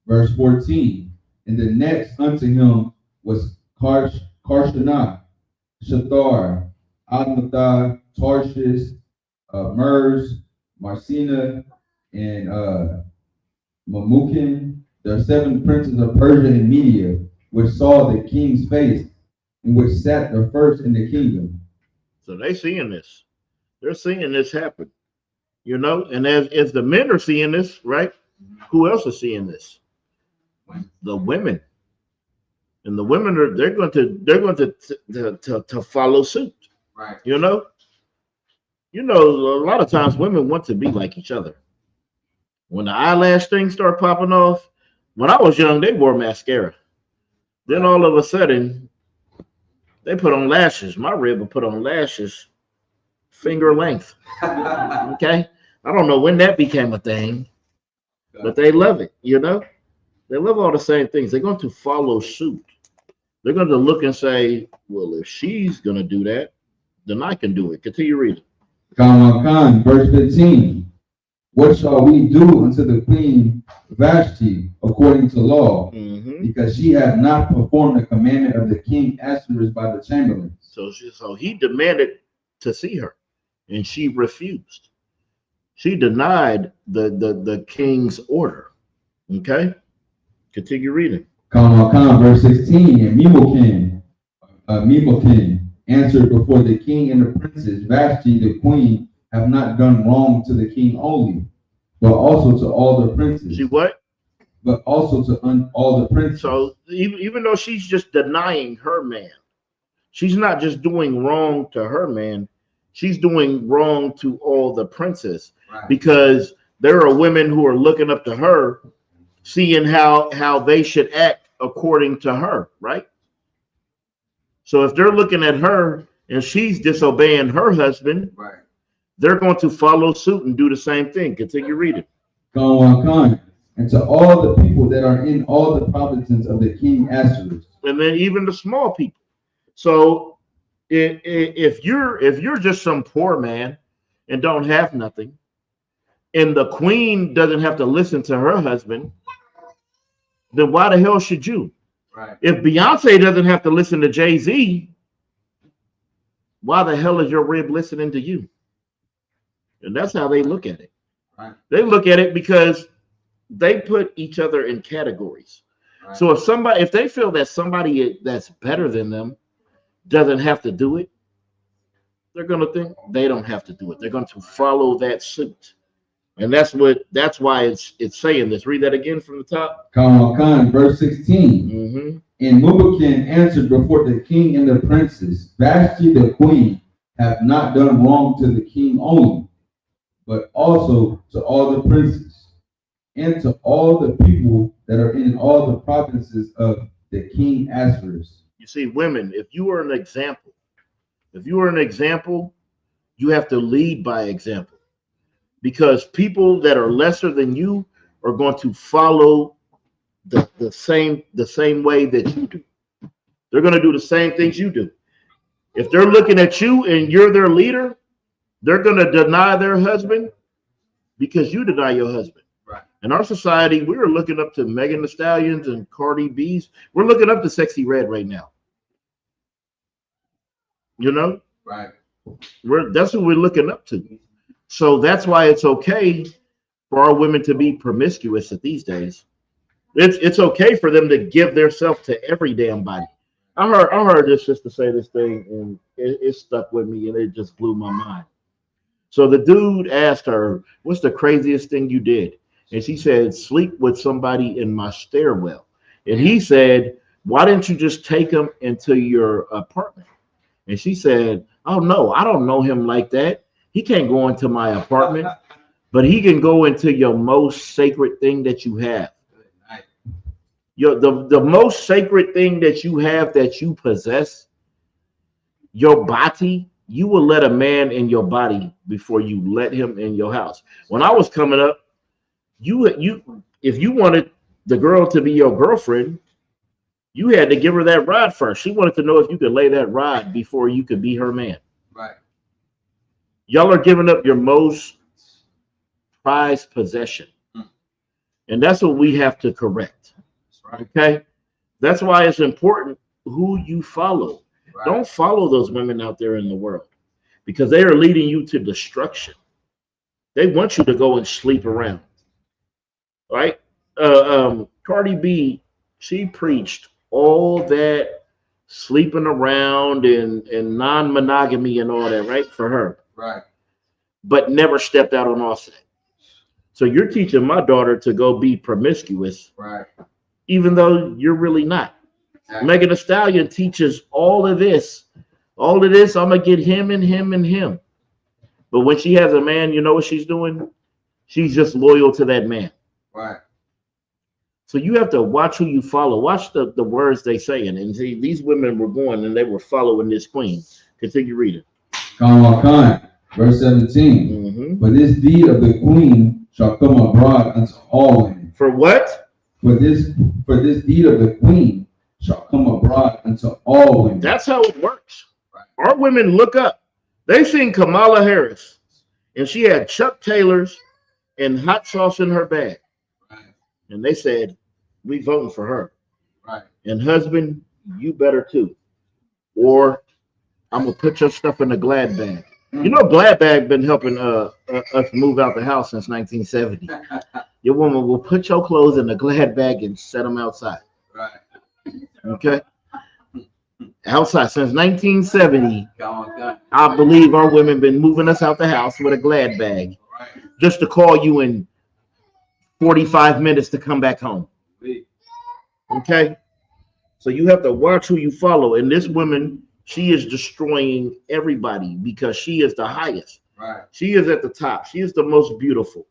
Speaker 6: Verse 14. And the next unto him was Karshanah, Shathar, Admatha, Tarshish, Mers, Marcina, and Mamukin, the 7 princes of Persia and Media, which saw the king's face, and which sat the first in the kingdom.
Speaker 5: So they seeing this. They're seeing this happen. You know, and as the men are seeing this, right? Who else is seeing this? The women. And the women they're going to follow suit.
Speaker 6: Right.
Speaker 5: You know, a lot of times women want to be like each other. When the eyelash things start popping off, when I was young, they wore mascara. Then all of a sudden, they put on lashes. My rib would put on lashes finger length. Okay? I don't know when that became a thing, but they love it, you know? They love all the same things. They're going to follow suit. They're going to look and say, well, if she's going to do that, then I can do it. Continue reading.
Speaker 6: Khan, verse 15. What shall we do unto the queen Vashti according to law? Because she hath not performed the commandment of the king Ahasuerus by the chamberlains.
Speaker 5: So he demanded to see her, and she refused. She denied the king's order. Okay? Continue reading.
Speaker 6: Khan, verse 16. And Memucan answered before the king and the princes, Vashti the queen have not done wrong to the king only, but also to all the princes.
Speaker 5: She what?
Speaker 6: But also to all the princes.
Speaker 5: So even though she's just denying her man, she's not just doing wrong to her man, she's doing wrong to all the princes.
Speaker 6: Right.
Speaker 5: Because there are women who are looking up to her, seeing how they should act according to her, right? So if they're looking at her and she's disobeying her husband,
Speaker 6: Right.
Speaker 5: they're going to follow suit and do the same thing. Continue reading.
Speaker 6: And to all the people that are in all the provinces of the king Ahasuerus.
Speaker 5: And then even the small people. So if you're just some poor man and don't have nothing, and the queen doesn't have to listen to her husband, then why the hell should you?
Speaker 6: Right.
Speaker 5: If Beyonce doesn't have to listen to Jay-Z, why the hell is your rib listening to you? And that's how they look at it.
Speaker 6: Right.
Speaker 5: They look at it because they put each other in categories.
Speaker 6: Right.
Speaker 5: So if they feel that somebody that's better than them doesn't have to do it, they're going to think they don't have to do it. They're going to follow that suit. And that's why it's saying this. Read that again from the top.
Speaker 6: Verse 16.
Speaker 5: Mm-hmm.
Speaker 6: And Mubakin answered before the king and the princes, Vashti the queen hath not done wrong to the king only, but also to all the princes, and to all the people that are in all the provinces of the king Ahasuerus.
Speaker 5: You see, women, if you are an example, you have to lead by example. Because people that are lesser than you are going to follow the same way that you do. They're going to do the same things you do. If they're looking at you and you're their leader, they're going to deny their husband because you deny your husband.
Speaker 6: Right.
Speaker 5: In our society, we're looking up to Megan Thee Stallions and Cardi B's. We're looking up to Sexy Red right now. You know?
Speaker 6: Right.
Speaker 5: That's what we're looking up to. So that's why it's okay for our women to be promiscuous at these days. It's okay for them to give themselves to every damn body. I heard this sister say this thing, and it stuck with me, and it just blew my mind. So the dude asked her, "What's the craziest thing you did?" And she said, "Sleep with somebody in my stairwell." And he said, "Why didn't you just take him into your apartment?" And she said, "Oh no, I don't know him like that. He can't go into my apartment, but he can go into your most sacred thing that you have. The most sacred thing that you have, that you possess, your body. You will let a man in your body before you let him in your house." When I was coming up, if you wanted the girl to be your girlfriend, you had to give her that rod first. She wanted to know if you could lay that rod before you could be her man.
Speaker 6: Right.
Speaker 5: Y'all are giving up your most prized possession. And that's what we have to correct.
Speaker 6: Right.
Speaker 5: Okay? That's why it's important who you follow.
Speaker 6: Right.
Speaker 5: Don't follow those women out there in the world because they are leading you to destruction. They want you to go and sleep around. Right? Cardi B, she preached all that sleeping around and non-monogamy and all that, right? For her.
Speaker 6: Right.
Speaker 5: But never stepped out on offset. So you're teaching my daughter to go be promiscuous,
Speaker 6: right?
Speaker 5: Even though you're really not. Exactly. Megan Thee Stallion teaches all of this. All of this, I'm gonna get him and him and him. But when she has a man, you know what she's doing? She's just loyal to that man.
Speaker 6: Right. So
Speaker 5: you have to watch who you follow. Watch the words they say. And see, these women were going and they were following this queen. Continue reading.
Speaker 6: Verse 17. Mm-hmm. But this deed of the queen shall come abroad unto all women.
Speaker 5: For what?
Speaker 6: For this deed of the queen shall come abroad unto all women.
Speaker 5: That's how it works. Right. Our women look up. They seen Kamala Harris, and she had Chuck Taylors and hot sauce in her bag.
Speaker 6: Right.
Speaker 5: And they said, "We voting for her."
Speaker 6: Right.
Speaker 5: And husband, you better too. Or I'm gonna put your stuff in the Glad bag. You know, Glad bag been helping us move out the house since 1970. Your woman will put your clothes in the Glad bag and set them outside.
Speaker 6: Right.
Speaker 5: Okay. Outside since 1970. I believe our women been moving us out the house with a Glad bag, right, just to call you in 45 minutes to come back home. Okay. So you have to watch who you follow. And this woman, she is destroying everybody because she is the highest.
Speaker 6: Right.
Speaker 5: She is at the top. She is the most beautiful.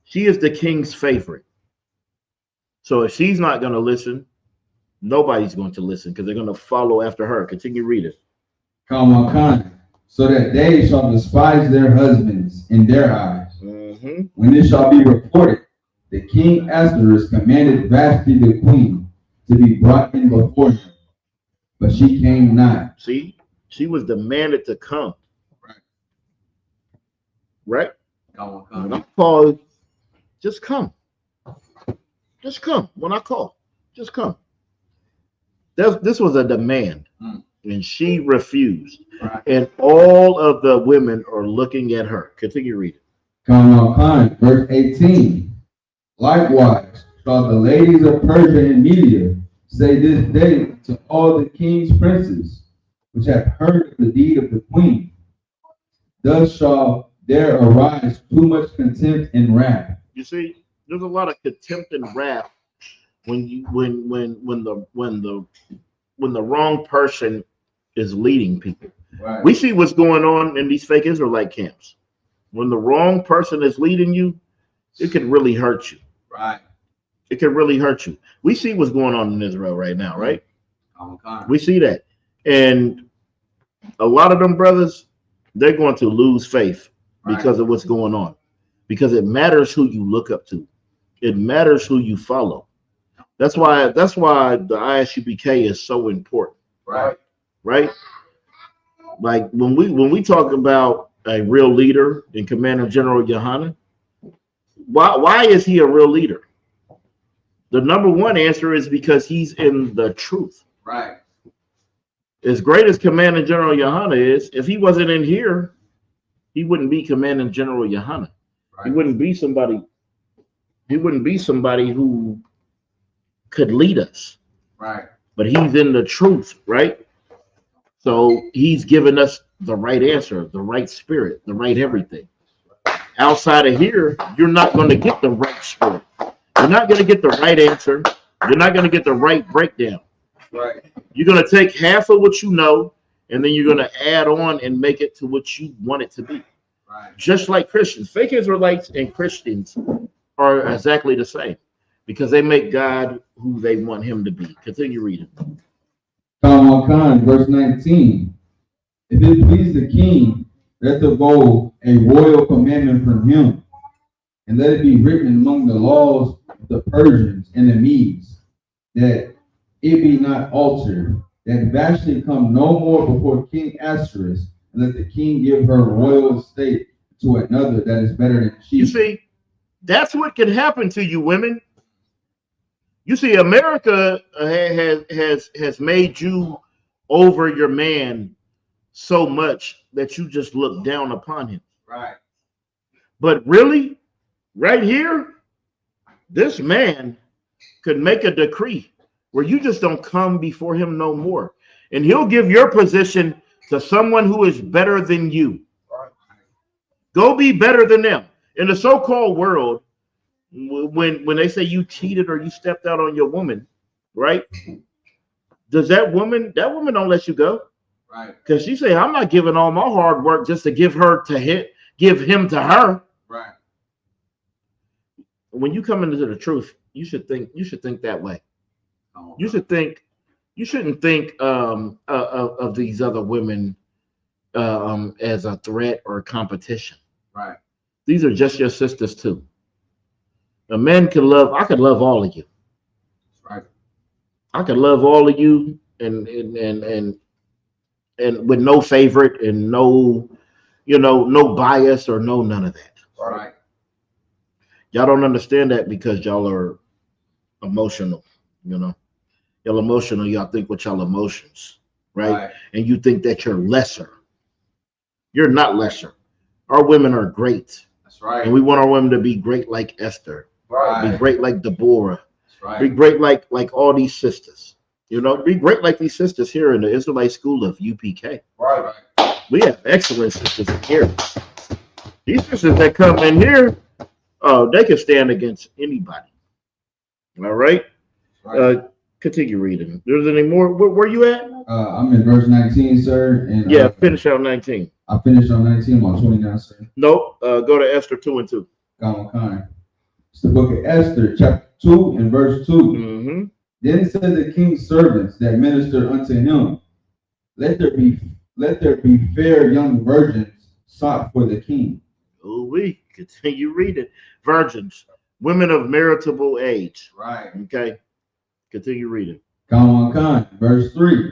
Speaker 5: She is the king's favorite. So if she's not going to listen, nobody's going to listen because they're going to follow after her. Continue reading.
Speaker 6: So that they shall despise their husbands in their eyes.
Speaker 5: Mm-hmm.
Speaker 6: When it shall be reported, the king Asterisk commanded Vashti the queen to be brought in before him, but she came not.
Speaker 5: See, she was demanded to come. Right? When I call, just come. Just come. When I call, just come. This was a demand, and she refused. Right. And all of the women are looking at her. Continue reading.
Speaker 6: Verse 18. Likewise, shall the ladies of Persia and Media say this day to all the king's princes, which have heard of the deed of the queen. Thus shall there arise too much contempt and wrath.
Speaker 5: You see, there's a lot of contempt and wrath when the wrong person is leading people. Right. We see what's going on in these fake Israelite camps. When the wrong person is leading you, it could really hurt you.
Speaker 6: Right.
Speaker 5: It could really hurt you. We see what's going on in Israel right now, right? We see that. And a lot of them brothers, they're going to lose faith because of what's going on. Because it matters who you look up to. It matters who you follow. That's why the ISUPK is so important.
Speaker 6: Right.
Speaker 5: Right? Like when we talk about a real leader in Commander General Yohanan, why is he a real leader? The number one answer is because he's in the truth.
Speaker 6: Right.
Speaker 5: As great as Commander General Yohanan is, if he wasn't in here, he wouldn't be Commander General Yohanan. Right. He wouldn't be somebody who could lead us.
Speaker 6: Right.
Speaker 5: But he's in the truth, right? So he's given us the right answer, the right spirit, the right everything. Outside of here, you're not going to get the right spirit. You're not going to get the right answer. You're not going to get the right breakdown.
Speaker 6: Right.
Speaker 5: You're going to take half of what you know, and then you're going to add on and make it to what you want it to be.
Speaker 6: Right.
Speaker 5: Just like Christians. Fake Israelites and Christians are exactly the same because they make God who they want him to be. Continue reading.
Speaker 6: Verse 19. If it please the king, let there go a royal commandment from him, and let it be written among the laws of the Persians and the Medes, that it be not altered, that Vashti come no more before King Asterisk, and let the king give her royal estate to another that is better than she.
Speaker 5: You see, that's what can happen to you women. You see, America has made you over your man so much that you just look down upon him.
Speaker 6: Right.
Speaker 5: But really, right here, this man could make a decree where you just don't come before him no more. And he'll give your position to someone who is better than you. Right. Go be better than them. In the so-called world, when they say you cheated or you stepped out on your woman, right? Does that woman don't let you go?
Speaker 6: Right.
Speaker 5: Because she say, I'm not giving all my hard work just to give him to her.
Speaker 6: Right.
Speaker 5: When you come into the truth, you should think that way. Oh, you shouldn't think of these other women as a threat or a competition.
Speaker 6: Right.
Speaker 5: These are just your sisters too. A man can love. I could love all of you.
Speaker 6: Right.
Speaker 5: I could love all of you, and with no favorite and no bias or none of that.
Speaker 6: Right.
Speaker 5: Y'all don't understand that because y'all are emotional. Y'all emotional. Y'all think with y'all emotions, right? And you think that you're lesser. You're not lesser. Our women are great.
Speaker 6: That's right.
Speaker 5: And we want our women to be great like Esther.
Speaker 6: Right.
Speaker 5: Be great like Deborah.
Speaker 6: That's right.
Speaker 5: Be great like all these sisters. Be great like these sisters here in the Israelite school of UPK.
Speaker 6: Right.
Speaker 5: We have excellent sisters in here. These sisters that come in here, they can stand against anybody. All right. Continue reading. There's any more? Where you at?
Speaker 6: I'm in verse 19, sir. And
Speaker 5: finish out 19.
Speaker 6: I finished on 19. I'm on 29, sir.
Speaker 5: Nope. Go to Esther 2 and 2.
Speaker 6: It's the book of Esther, chapter 2 and verse 2.
Speaker 5: Mm-hmm.
Speaker 6: Then said the king's servants that ministered unto him, let there be fair young virgins sought for the king.
Speaker 5: Oh, we continue reading. Virgins, women of maritable age.
Speaker 6: Right.
Speaker 5: Okay. Continue reading.
Speaker 6: Con, verse 3.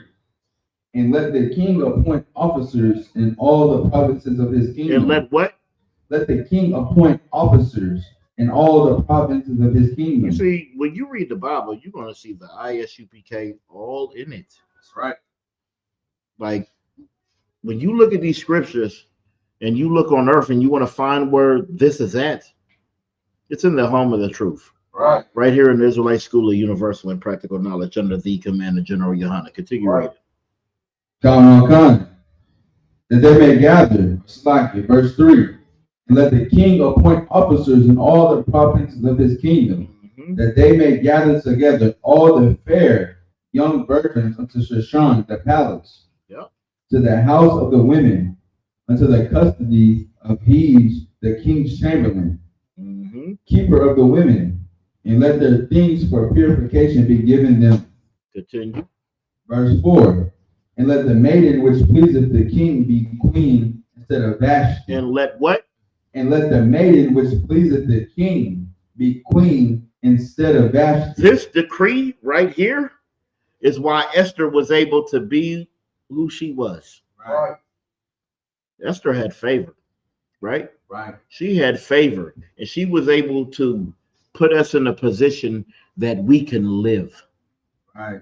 Speaker 6: And let the king appoint officers in all the provinces of his kingdom.
Speaker 5: And let what?
Speaker 6: Let the king appoint officers in all the provinces of his kingdom.
Speaker 5: You see, when you read the Bible, you're going to see the ISUPK all in it.
Speaker 6: That's right.
Speaker 5: Like, when you look at these scriptures and you look on earth and you want to find where this is at, it's in the home of the truth.
Speaker 6: Right.
Speaker 5: Right here in the Israelite School of Universal and Practical Knowledge under the Commander General Yohana. Continue reading.
Speaker 6: Con, that they may gather, verse 3, and let the king appoint officers in all the provinces of his kingdom, that they may gather together all the fair young virgins unto Shushan the palace, to the house of the women, unto the custody of Heves the king's chamberlain, keeper of the women, and let their things for purification be given them.
Speaker 5: Continue.
Speaker 6: Verse 4. And let the maiden which pleaseth the king be queen instead of Vashti.
Speaker 5: And let what?
Speaker 6: And let the maiden which pleaseth the king be queen instead of Vashti.
Speaker 5: This decree right here is why Esther was able to be who she was.
Speaker 6: Right.
Speaker 5: Esther had favor, right?
Speaker 6: Right.
Speaker 5: She had favor, and she was able to put us in a position that we can live.
Speaker 6: Right.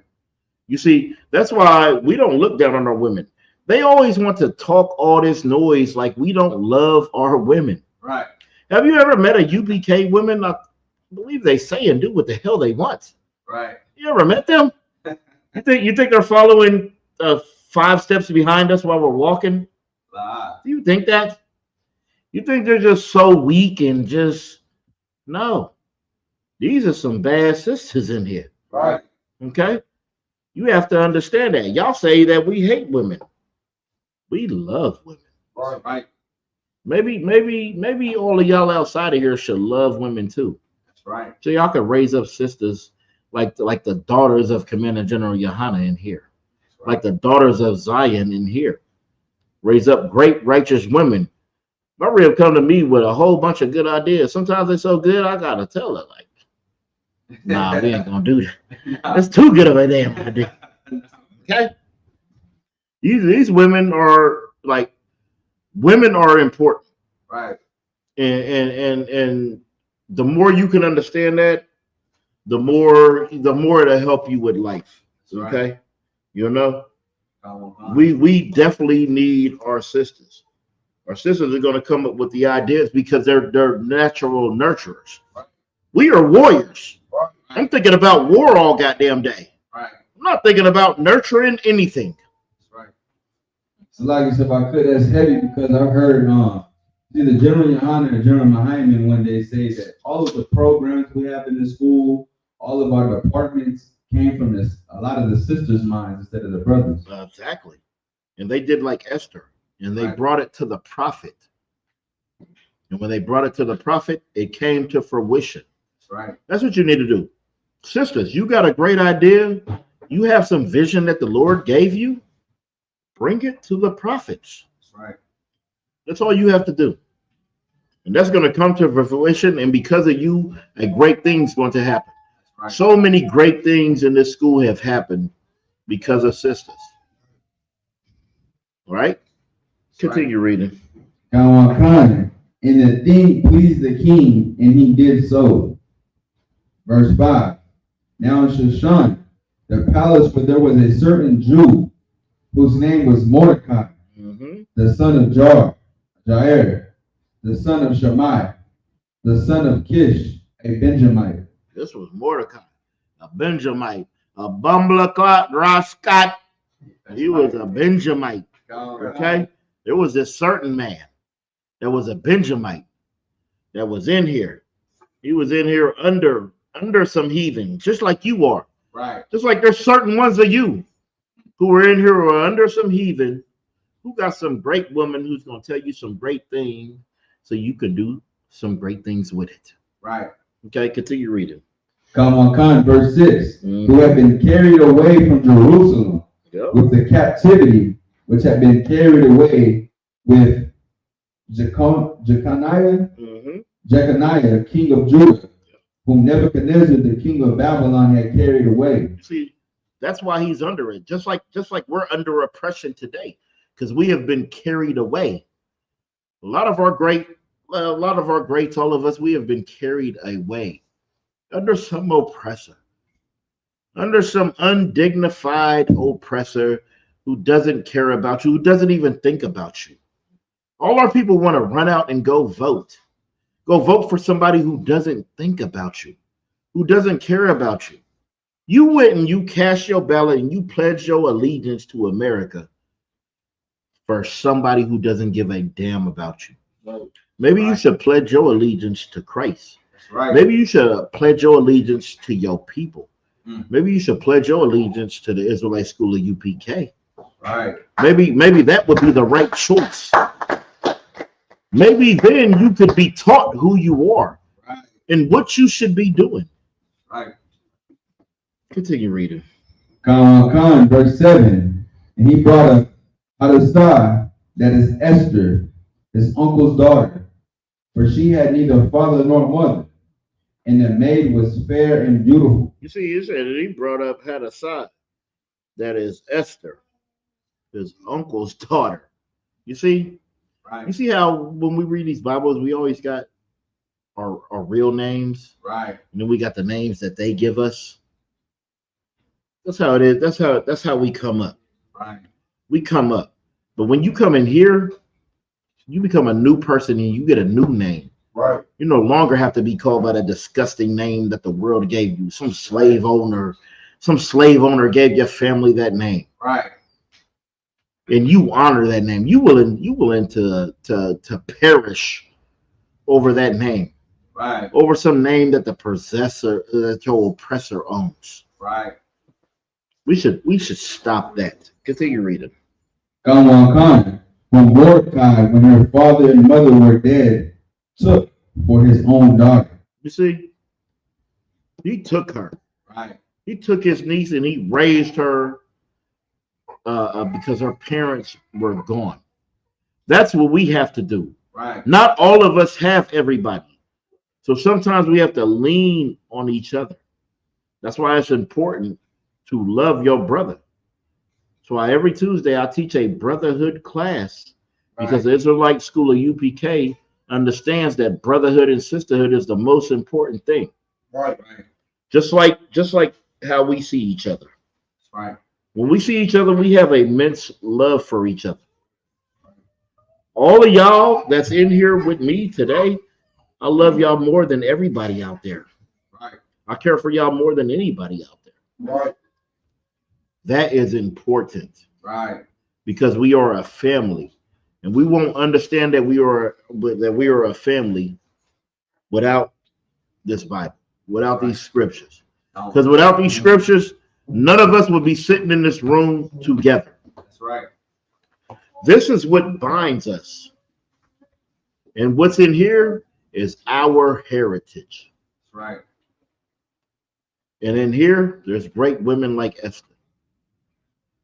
Speaker 5: You see, that's why we don't look down on our women. They always want to talk all this noise like we don't love our women.
Speaker 6: Right.
Speaker 5: Have you ever met a UPK woman? I believe they say and do what the hell they want.
Speaker 6: Right.
Speaker 5: You ever met them? You think they're following 5 steps behind us while we're walking? Do you think that? You think they're just so weak and just no? These are some bad sisters in here.
Speaker 6: Right.
Speaker 5: Okay. You have to understand that. Y'all say that we hate women. We love women.
Speaker 6: Right.
Speaker 5: Maybe all of y'all outside of here should love women too.
Speaker 6: That's right.
Speaker 5: So y'all can raise up sisters like the daughters of Commander General Yohana in here.
Speaker 6: Right.
Speaker 5: Like the daughters of Zion in here. Raise up great righteous women. My rib come to me with a whole bunch of good ideas. Sometimes they're so good, I gotta tell her like, nah, we ain't gonna do that. That's too good of a damn idea. Okay? These women are like, women are important.
Speaker 6: Right.
Speaker 5: And the more you can understand that, the more it'll help you with life. Okay? Right. You know? We definitely need our sisters. Our sisters are gonna come up with the ideas because they're natural nurturers. Right. We are warriors. I'm thinking about war all goddamn day.
Speaker 6: Right.
Speaker 5: I'm not thinking about nurturing anything.
Speaker 6: That's right. So like I said, if I could, that's heavy because I've heard the General Yohana and General Mahaiman one day say that all of the programs we have in the school, all of our departments came from a lot of the sisters' minds instead of the brothers.
Speaker 5: Exactly. And they did like Esther, and they brought it to the prophet. And when they brought it to the prophet, it came to fruition. That's
Speaker 6: right.
Speaker 5: That's what you need to do. Sisters, you got a great idea. You have some vision that the Lord gave you. Bring it to the prophets.
Speaker 6: That's right.
Speaker 5: That's all you have to do. And that's going to come to fruition. And because of you, a great thing's going to happen. Right. So many great things in this school have happened because of sisters. All right? Continue reading.
Speaker 6: And the thing pleased the king, and he did so. Verse 5. Now in Shushan, the palace where there was a certain Jew, whose name was Mordecai, the son of Jair, the son of Shammai, the son of Kish, a Benjamite.
Speaker 5: This was Mordecai, a Benjamite, a Bumblacot Rascat. He was a Benjamite. Okay? There was this certain man that was a Benjamite that was in here. He was in here under some heathen, just like you are.
Speaker 6: Right.
Speaker 5: Just like there's certain ones of you who are in here who are under some heathen, who got some great woman who's going to tell you some great things so you can do some great things with it.
Speaker 6: Right.
Speaker 5: Okay, continue reading.
Speaker 6: Come on, verse 6.
Speaker 5: Mhm.
Speaker 6: Who have been carried away from Jerusalem
Speaker 5: Yep.
Speaker 6: with the captivity, which had been carried away with Jeconiah, king of Judah, whom Nebuchadnezzar, the king of Babylon, had carried away.
Speaker 5: See, that's why he's under it. Just like we're under oppression today, because we have been carried away. A lot of our greats, all of us, we have been carried away under some oppressor, under some undignified oppressor who doesn't care about you, who doesn't even think about you. All our people want to run out and go vote. Go vote for somebody who doesn't think about you, who doesn't care about you. You went and you cast your ballot and you pledged your allegiance to America for somebody who doesn't give a damn about you. Maybe you should pledge your allegiance to Christ.
Speaker 6: Right.
Speaker 5: Maybe you should pledge your allegiance to your people. Maybe you should pledge your allegiance to the Israelite School of UPK.
Speaker 6: Right.
Speaker 5: Maybe that would be the right choice. Maybe then you could be taught who you are and what you should be doing.
Speaker 6: Right.
Speaker 5: Continue reading.
Speaker 6: Verse 7. And he brought up Hadassah, that is Esther, his uncle's daughter, for she had neither father nor mother, and the maid was fair and beautiful.
Speaker 5: You see, you said that he brought up Hadassah, that is Esther, his uncle's daughter. You see?
Speaker 6: Right.
Speaker 5: You see how when we read these Bibles, we always got our real names.
Speaker 6: Right.
Speaker 5: And then we got the names that they give us. That's how it is. That's how we come up.
Speaker 6: Right.
Speaker 5: We come up. But when you come in here, you become a new person and you get a new name.
Speaker 6: Right.
Speaker 5: You no longer have to be called by that disgusting name that the world gave you. Some slave owner gave your family that name.
Speaker 6: Right.
Speaker 5: And you honor that name. You willing to perish over that name.
Speaker 6: Right.
Speaker 5: Over some name that that your oppressor owns.
Speaker 6: Right.
Speaker 5: We should stop that. Continue reading.
Speaker 6: Come on. Whom Mordecai, when her father and mother were dead, took for his own daughter.
Speaker 5: You see, he took her.
Speaker 6: Right.
Speaker 5: He took his niece and he raised her because her parents were gone. That's what we have to do.
Speaker 6: Right.
Speaker 5: Not all of us have everybody. So sometimes we have to lean on each other. That's why it's important to love your brother. So every Tuesday I teach a brotherhood class because the Israelite School of UPK understands that brotherhood and sisterhood is the most important thing.
Speaker 6: Right.
Speaker 5: Just like how we see each other.
Speaker 6: Right.
Speaker 5: When we see each other, we have immense love for each other. All of y'all that's in here with me today, I love y'all more than everybody out there.
Speaker 6: Right.
Speaker 5: I care for y'all more than anybody out there.
Speaker 6: Right.
Speaker 5: That is important.
Speaker 6: Right.
Speaker 5: Because we are a family. And we won't understand that we are a family without this Bible, without these scriptures. Because without these scriptures, none of us would be sitting in this room together.
Speaker 6: That's right.
Speaker 5: This is what binds us. And what's in here is our heritage.
Speaker 6: That's right.
Speaker 5: And in here, there's great women like Esther.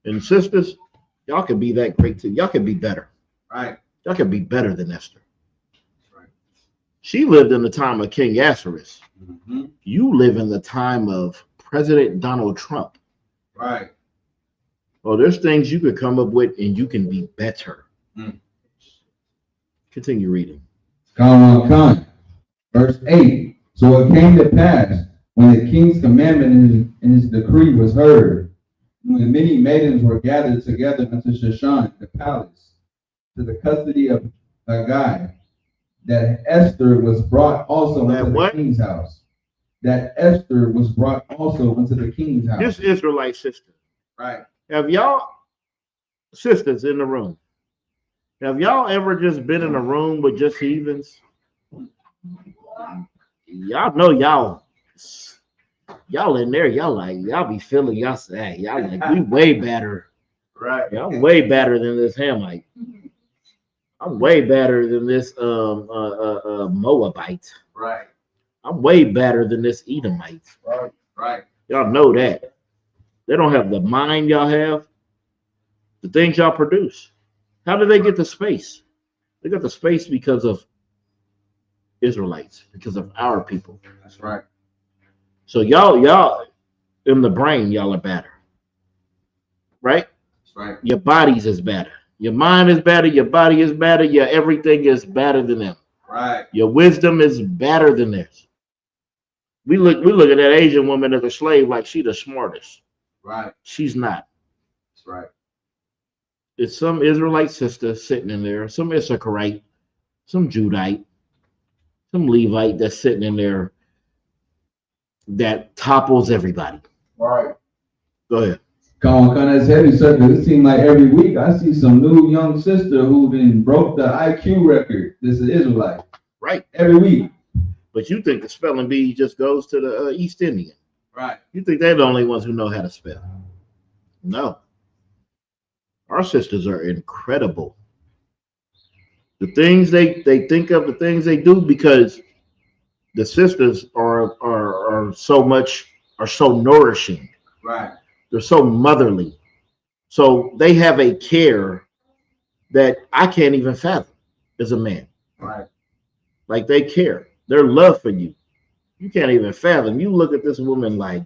Speaker 5: And sisters, y'all can be that great too. Y'all can be better.
Speaker 6: Right.
Speaker 5: Y'all can be better than Esther.
Speaker 6: Right.
Speaker 5: She lived in the time of King Ahasuerus.
Speaker 6: Mm-hmm.
Speaker 5: You live in the time of President Donald Trump.
Speaker 6: Right.
Speaker 5: Well, there's things you could come up with and you can be better. Continue reading.
Speaker 6: Come. Verse 8. So it came to pass when the king's commandment and his decree was heard, when many maidens were gathered together unto Shushan, the palace, to the custody of Haggai, that Esther was brought also into the king's house. That Esther was brought also into the king's house.
Speaker 5: This Israelite sister.
Speaker 6: Right.
Speaker 5: Have y'all, sisters in the room, have y'all ever just been in a room with just heathens? Y'all know y'all in there, y'all be feeling y'all say, y'all like, we way better.
Speaker 6: Right.
Speaker 5: Yeah, I'm way better than this Hamite. I'm way better than this Moabite.
Speaker 6: Right.
Speaker 5: I'm way better than this Edomite.
Speaker 6: Right. Right.
Speaker 5: Y'all know that. They don't have the mind y'all have, the things y'all produce. How did they get the space? They got the space because of Israelites, because of our people.
Speaker 6: That's right.
Speaker 5: So y'all in the brain, y'all are better. Right?
Speaker 6: That's right.
Speaker 5: Your bodies is better. Your mind is better. Your body is better. Your everything is better than them.
Speaker 6: Right.
Speaker 5: Your wisdom is better than theirs. We look at that Asian woman as a slave like she the smartest.
Speaker 6: Right.
Speaker 5: She's not.
Speaker 6: That's right.
Speaker 5: It's some Israelite sister sitting in there, some Issacharite, some Judite, some Levite that's sitting in there that topples everybody.
Speaker 6: Right.
Speaker 5: Go ahead.
Speaker 6: Come on, it's heavy circle. It seems like every week I see some new young sister who then broke the IQ record. This is Israelite.
Speaker 5: Right.
Speaker 6: Every week.
Speaker 5: But you think the spelling bee just goes to the East Indian.
Speaker 6: Right.
Speaker 5: You think they're the only ones who know how to spell. No. Our sisters are incredible. The things they think of, the things they do, because the sisters are so nourishing.
Speaker 6: Right.
Speaker 5: They're so motherly. So they have a care that I can't even fathom as a man.
Speaker 6: Right.
Speaker 5: Like they care. Their love for you. You can't even fathom. You look at this woman like,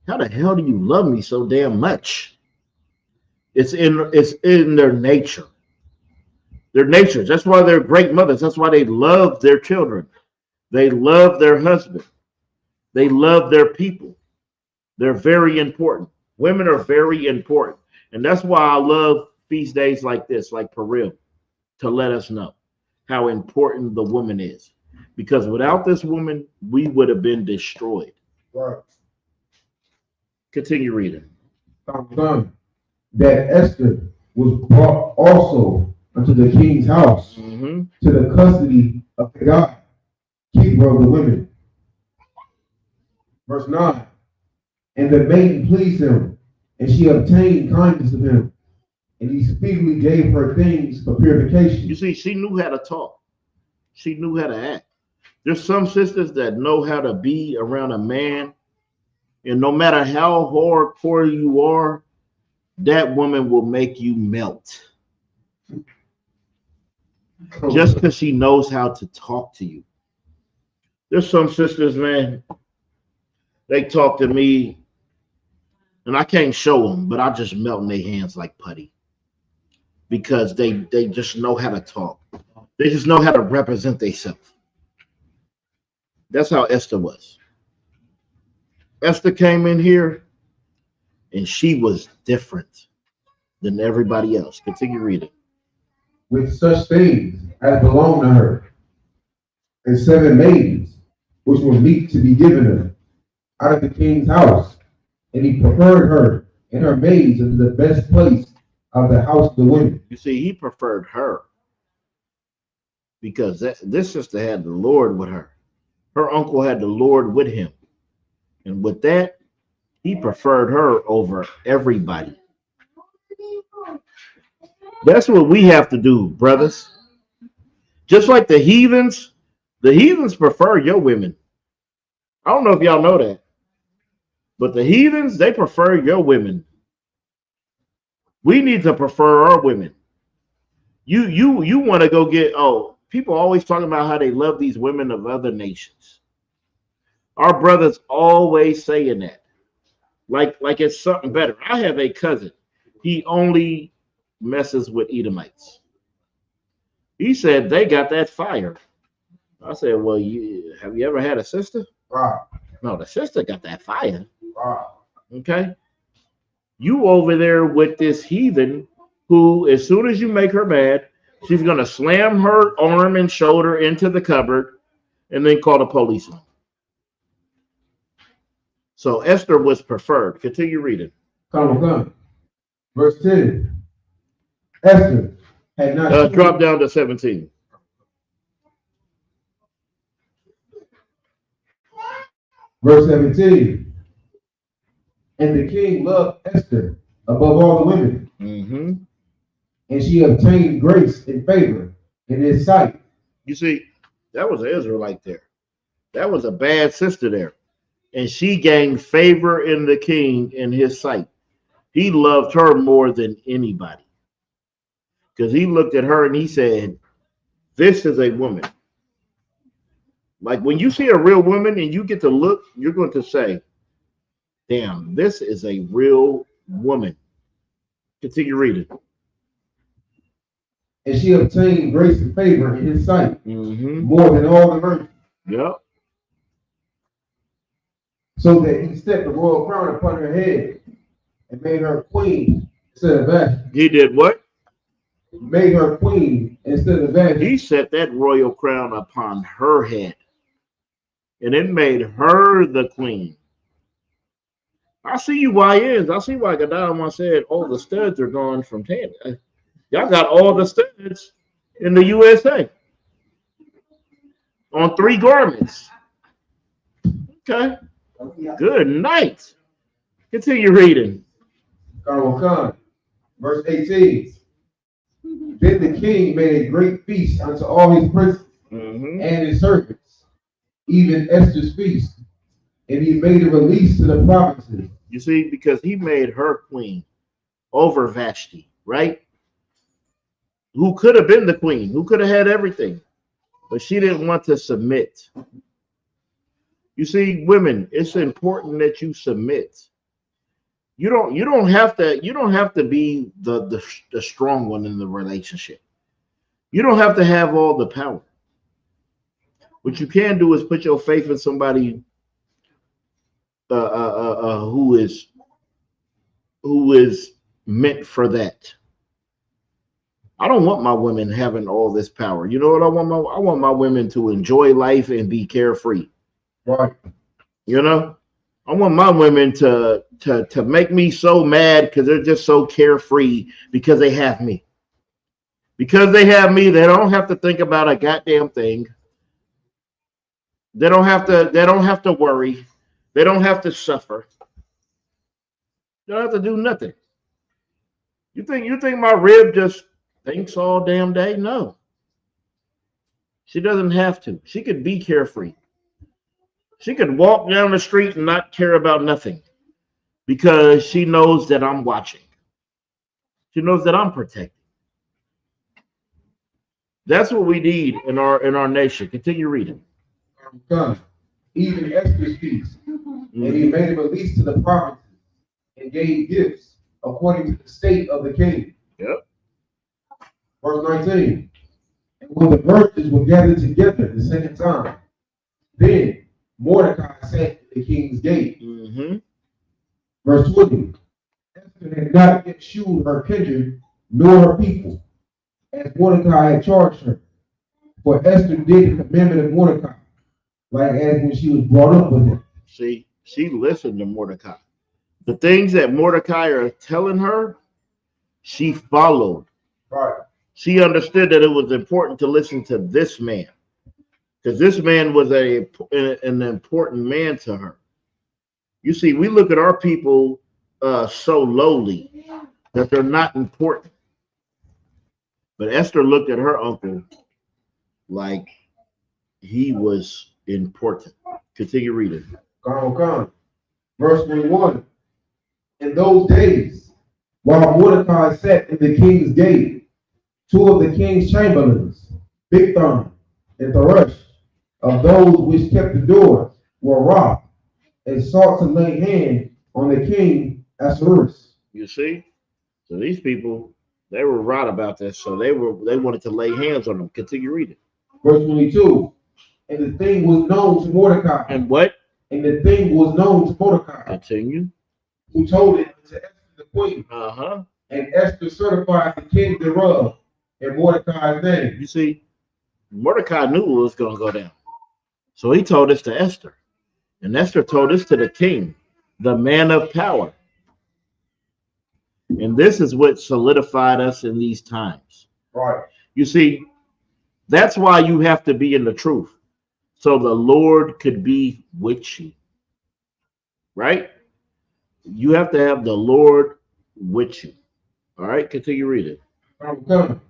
Speaker 5: how the hell do you love me so damn much? It's in their nature. Their nature. That's why they're great mothers. That's why they love their children. They love their husband. They love their people. They're very important. Women are very important. And that's why I love feast days like this, like Purim, to let us know how important the woman is. Because without this woman, we would have been destroyed.
Speaker 7: Right.
Speaker 5: Continue reading.
Speaker 7: That Esther was brought also unto the king's house
Speaker 5: Mm-hmm.
Speaker 7: to the custody of the God, keeper of the women. Verse 9. And the maiden pleased him, and she obtained kindness of him, and he speedily gave her things for purification.
Speaker 5: You see, she knew how to talk. She knew how to act. There's some sisters that know how to be around a man, and no matter how hardcore you are, that woman will make you melt. Just because she knows how to talk to you. There's some sisters, man, they talk to me, and I can't show them, but I just melt in their hands like putty. Because they just know how to talk. They just know how to represent themselves. That's how Esther was. Esther came in here, and she was different than everybody else. Continue reading.
Speaker 7: With such things as belonged to her, and 7 maidens, which were meet to be given her, out of the king's house. And he preferred her and her maids into the best place of the house of the women.
Speaker 5: You see, he preferred her because this sister had the Lord with her. Her uncle had the Lord with him. And with that, he preferred her over everybody. That's what we have to do, brothers. Just like the heathens prefer your women. I don't know if y'all know that. But the heathens, they prefer your women. We need to prefer our women. You want to go get, people always talking about how they love these women of other nations. Our brothers always saying that. Like it's something better. I have a cousin. He only messes with Edomites. He said they got that fire. I said, well, have you ever had a sister?
Speaker 7: Right.
Speaker 5: No, the sister got that fire.
Speaker 7: Right.
Speaker 5: Okay. You over there with this heathen who, as soon as you make her mad, she's going to slam her arm and shoulder into the cupboard and then call the police. So Esther was preferred. Continue reading.
Speaker 7: Come. Verse 10. Esther had not
Speaker 5: drop down to 17.
Speaker 7: Verse 17. And the king loved Esther above all the women.
Speaker 5: Mm-hmm.
Speaker 7: And she obtained grace and favor in his sight.
Speaker 5: You see, that was an Israelite there. That was a bad sister there. And she gained favor in the king in his sight. He loved her more than anybody. Because he looked at her and he said, this is a woman. Like when you see a real woman and you get to look, you're going to say, damn, this is a real woman. Continue reading.
Speaker 7: And she obtained grace and favor in his sight
Speaker 5: Mm-hmm.
Speaker 7: more than all the virgins.
Speaker 5: Yep.
Speaker 7: So that he set the royal crown upon her head and made her queen instead of Vashti.
Speaker 5: He did what?
Speaker 7: Made her queen instead of Vashti.
Speaker 5: He set that royal crown upon her head. And it made her the queen. I see you YNs. I see why Gadam said, oh, the studs are gone from Tanzania. Y'all got all the studs in the USA on 3 garments. Okay. Good night. Continue reading.
Speaker 7: Verse 18. Then the king made a great feast unto all his princes and his servants, even Esther's feast. And he made a release to the provinces.
Speaker 5: You see, because he made her queen over Vashti, right? Who could have been the queen, who could have had everything, but she didn't want to submit. You see, women, it's important that you submit. You don't have to be the strong one in the relationship. You don't have to have all the power. What you can do is put your faith in somebody who is meant for that. I don't want my women having all this power. You know what I want? I want my women to enjoy life and be carefree.
Speaker 7: Right.
Speaker 5: You know, I want my women to make me so mad because they're just so carefree because they have me. Because they have me, they don't have to think about a goddamn thing. They don't have to worry. They don't have to suffer. They don't have to do nothing. You think my rib just thinks all damn day? No. She doesn't have to. She could be carefree. She could walk down the street and not care about nothing because she knows that I'm watching. She knows that I'm protecting. That's what we need in our nation. Continue reading.
Speaker 7: Even Esther's feast. And he made a release to the provinces and gave gifts according to the state of the king.
Speaker 5: Yep.
Speaker 7: Verse 19. And when the virgins were gathered together the second time, then Mordecai sat at the king's gate. Verse 20. Esther had not yet shewed her kindred nor her people, as Mordecai had charged her. For Esther did the commandment of Mordecai, like as when she was brought up with him.
Speaker 5: See, she listened to Mordecai. The things that Mordecai are telling her, she followed.
Speaker 7: Right.
Speaker 5: She understood that it was important to listen to this man, because this man was an important man to her. You see, we look at our people so lowly that they're not important. But Esther looked at her uncle like he was important. Continue reading.
Speaker 7: Come. Verse 21. In those days, while Mordecai sat in the king's gate, 2 of the king's chamberlains, Bigthan and Teresh, of those which kept the doors, were wroth and sought to lay hand on the king Ahasuerus.
Speaker 5: You see? So these people, they were right about this. So they wanted to lay hands on them. Continue reading.
Speaker 7: Verse 22. And the thing was known to Mordecai.
Speaker 5: And what?
Speaker 7: And the thing was known to Mordecai.
Speaker 5: Continue.
Speaker 7: Who told it to Esther the queen. And Esther certified the king thereof in Mordecai's name.
Speaker 5: You see, Mordecai knew what was going to go down. So he told this to Esther. And Esther told this to the king, the man of power. And this is what solidified us in these times.
Speaker 7: Right.
Speaker 5: You see, that's why you have to be in the truth. So the Lord could be with you. Right? You have to have the Lord with you. All right, continue reading.
Speaker 7: I'm coming.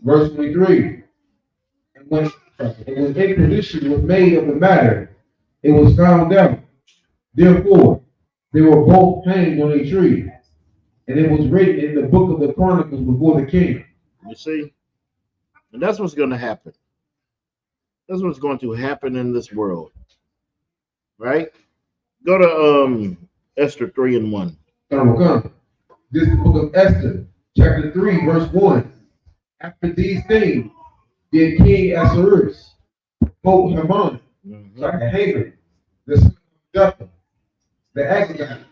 Speaker 7: Verse 23. And when And when inquisition was made of the matter, it was found out. Therefore, they were both hanged on a tree. And it was written in the book of the Chronicles before the king.
Speaker 5: You see? And that's what's going to happen. That's what's going to happen in this world. Right? Go to Esther 3:1.
Speaker 7: This is the book of Esther, chapter 3, verse 1. After these things, did King Ahasuerus promote Haman, Haman, the son of Jotham, the Agagite,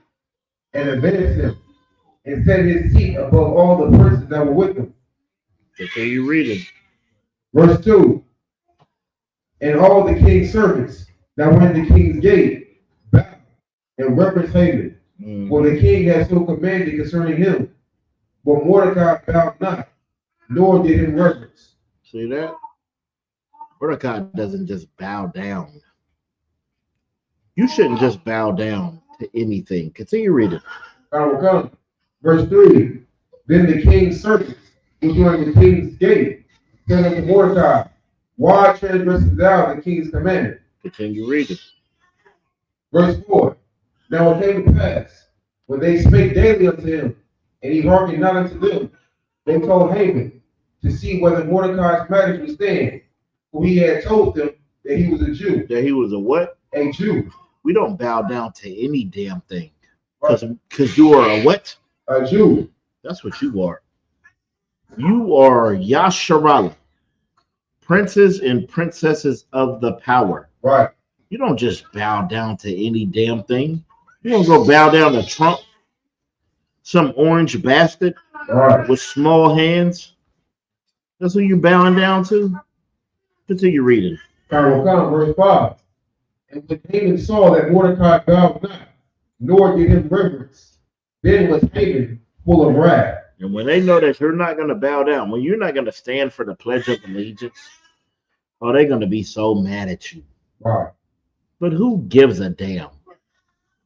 Speaker 7: and advanced him, and set his seat above all the princes that were with him.
Speaker 5: Continue reading.
Speaker 7: Verse 2. And all the king's servants that were in the king's gate bowed and reverenced Haman, for the king had so commanded concerning him. But Mordecai bowed not, nor did him reverence.
Speaker 5: See that? Mordecai doesn't just bow down. You shouldn't just bow down to anything. Continue reading.
Speaker 7: I will come. Verse 3. Then the king's servants, which were in the king's gate, said unto Mordecai, why transgressest thou the king's commandment?
Speaker 5: Continue reading.
Speaker 7: Verse 4. Now it came to pass, when they spake daily unto him, and he hearkened not unto them, they told Haman to see whether Mordecai's marriage would stand. For he had told them that he was a Jew.
Speaker 5: That he was a what?
Speaker 7: A Jew.
Speaker 5: We don't bow down to any damn thing. Because you are a what?
Speaker 7: A Jew.
Speaker 5: That's what you are. You are Yasharala, princes and princesses of the power.
Speaker 7: Right.
Speaker 5: You don't just bow down to any damn thing. You don't go bow down to Trump, some orange bastard with small hands. That's who you're bowing down to? Continue reading.
Speaker 7: Verse 5. And when Haman saw that Mordecai bowed not, nor did him reverence, then was Haman full of wrath.
Speaker 5: And when they know that you're not going to bow down, when you're not going to stand for the Pledge of Allegiance, oh, they're going to be so mad at you.
Speaker 7: Right.
Speaker 5: But who gives a damn?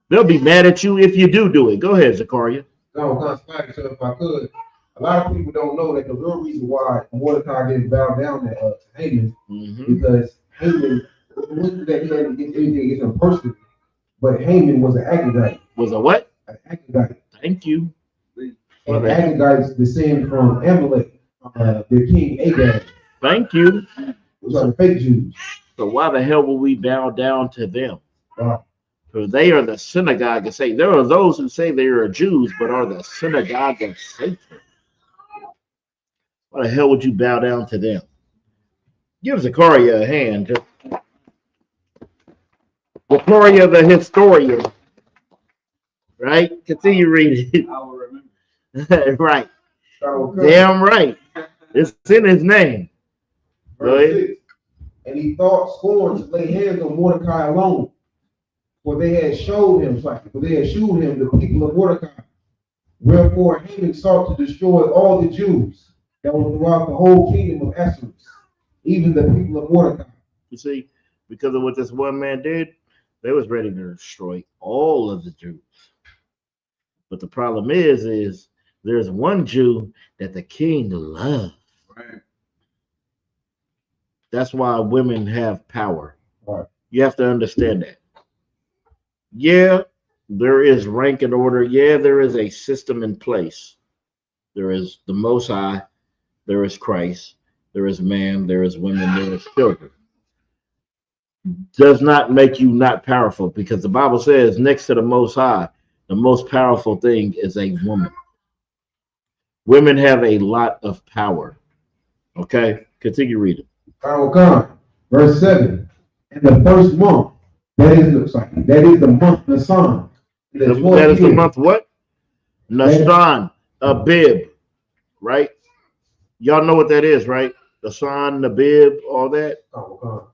Speaker 5: They'll be mad at you if you do it. Go ahead, Zakaria.
Speaker 7: No, so if I could, a lot of people don't know that the real reason why Mordecai didn't bow down to Haman, because Haman wasn't that he had anything against him personally, but Haman was an Agagite.
Speaker 5: Was a what?
Speaker 7: An Agagite.
Speaker 5: Thank you.
Speaker 7: And Agagites descend from Amalek, the king Agag.
Speaker 5: Thank you.
Speaker 7: Those are the fake Jews.
Speaker 5: So why the hell will we bow down to them?
Speaker 7: Right.
Speaker 5: For they are the synagogue of Satan. There are those who say they are Jews, but are the synagogue of Satan. Why the hell would you bow down to them? Give Zakaria a hand. Zakaria the historian. Right? Continue reading.
Speaker 6: I will remember.
Speaker 5: Right. Damn right. It's in his name. Go ahead.
Speaker 7: And he thought scorn to lay hands on Mordecai alone, for they had showed him the people of Mordecai. Wherefore Haman sought to destroy all the Jews that were throughout the whole kingdom of Ahasuerus, even the people of Mordecai.
Speaker 5: You see, because of what this one man did, they was ready to destroy all of the Jews. But the problem is there's one Jew that the king loves.
Speaker 6: Right.
Speaker 5: That's why women have power.
Speaker 7: Right.
Speaker 5: You have to understand that. Yeah, there is rank and order. Yeah, there is a system in place. There is the Most High. There is Christ. There is man. There is women. There is children. Does not make you not powerful, because the Bible says next to the Most High, the most powerful thing is a woman. Women have a lot of power. Okay, continue reading.
Speaker 7: Verse 7. In the first month, that is the month Nisan.
Speaker 5: That is the month what? Nisan, Abib, right? Y'all know what that is, right? Nisan, Abib, all that. Go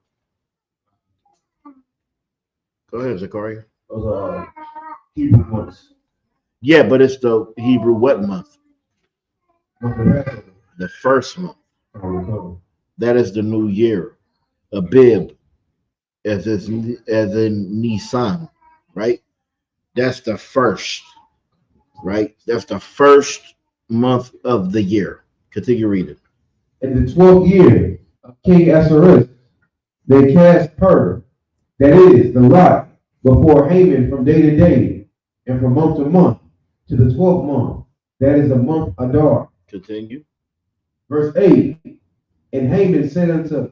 Speaker 5: ahead, Zakaria.
Speaker 7: Those are Hebrew months.
Speaker 5: Yeah, but it's the Hebrew what month? The first month. That is the new year. Abib, as in Nisan, right? That's the first, right? That's the first month of the year. Continue reading.
Speaker 7: In the 12th year of King Ahasuerus, They cast her, that is, the lot, before Haman from day to day, and from month to month, to the 12th month, that is the month Adar.
Speaker 5: Continue.
Speaker 7: Verse 8, and Haman said unto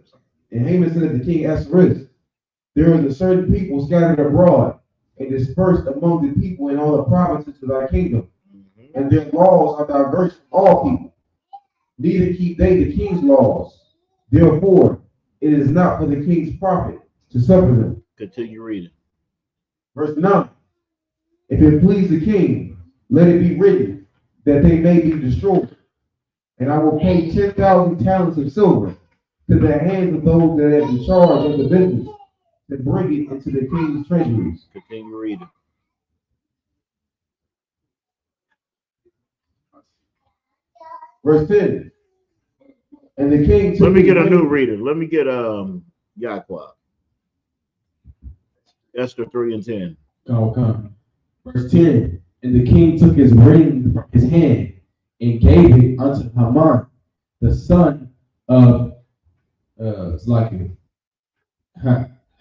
Speaker 7: King Ahasuerus, there is a certain people scattered abroad, and dispersed among the people in all the provinces of thy kingdom, and their laws are diverse from all people. Neither keep they the king's laws. Therefore, it is not for the king's profit to suffer them.
Speaker 5: Continue reading.
Speaker 7: Verse 9, if it please the king, let it be written that they may be destroyed. And I will pay 10,000 talents of silver to the hands of those that have the charge of the business, to bring it into the king's treasuries.
Speaker 5: Continue reading.
Speaker 7: Verse 10, and the king took
Speaker 5: Let me
Speaker 7: his
Speaker 5: get a
Speaker 7: ring-
Speaker 5: new reader. Let me get Yahweh. Esther 3 and 10.
Speaker 7: Okay. Verse 10, and the king took his ring from his hand and gave it unto Haman, the son of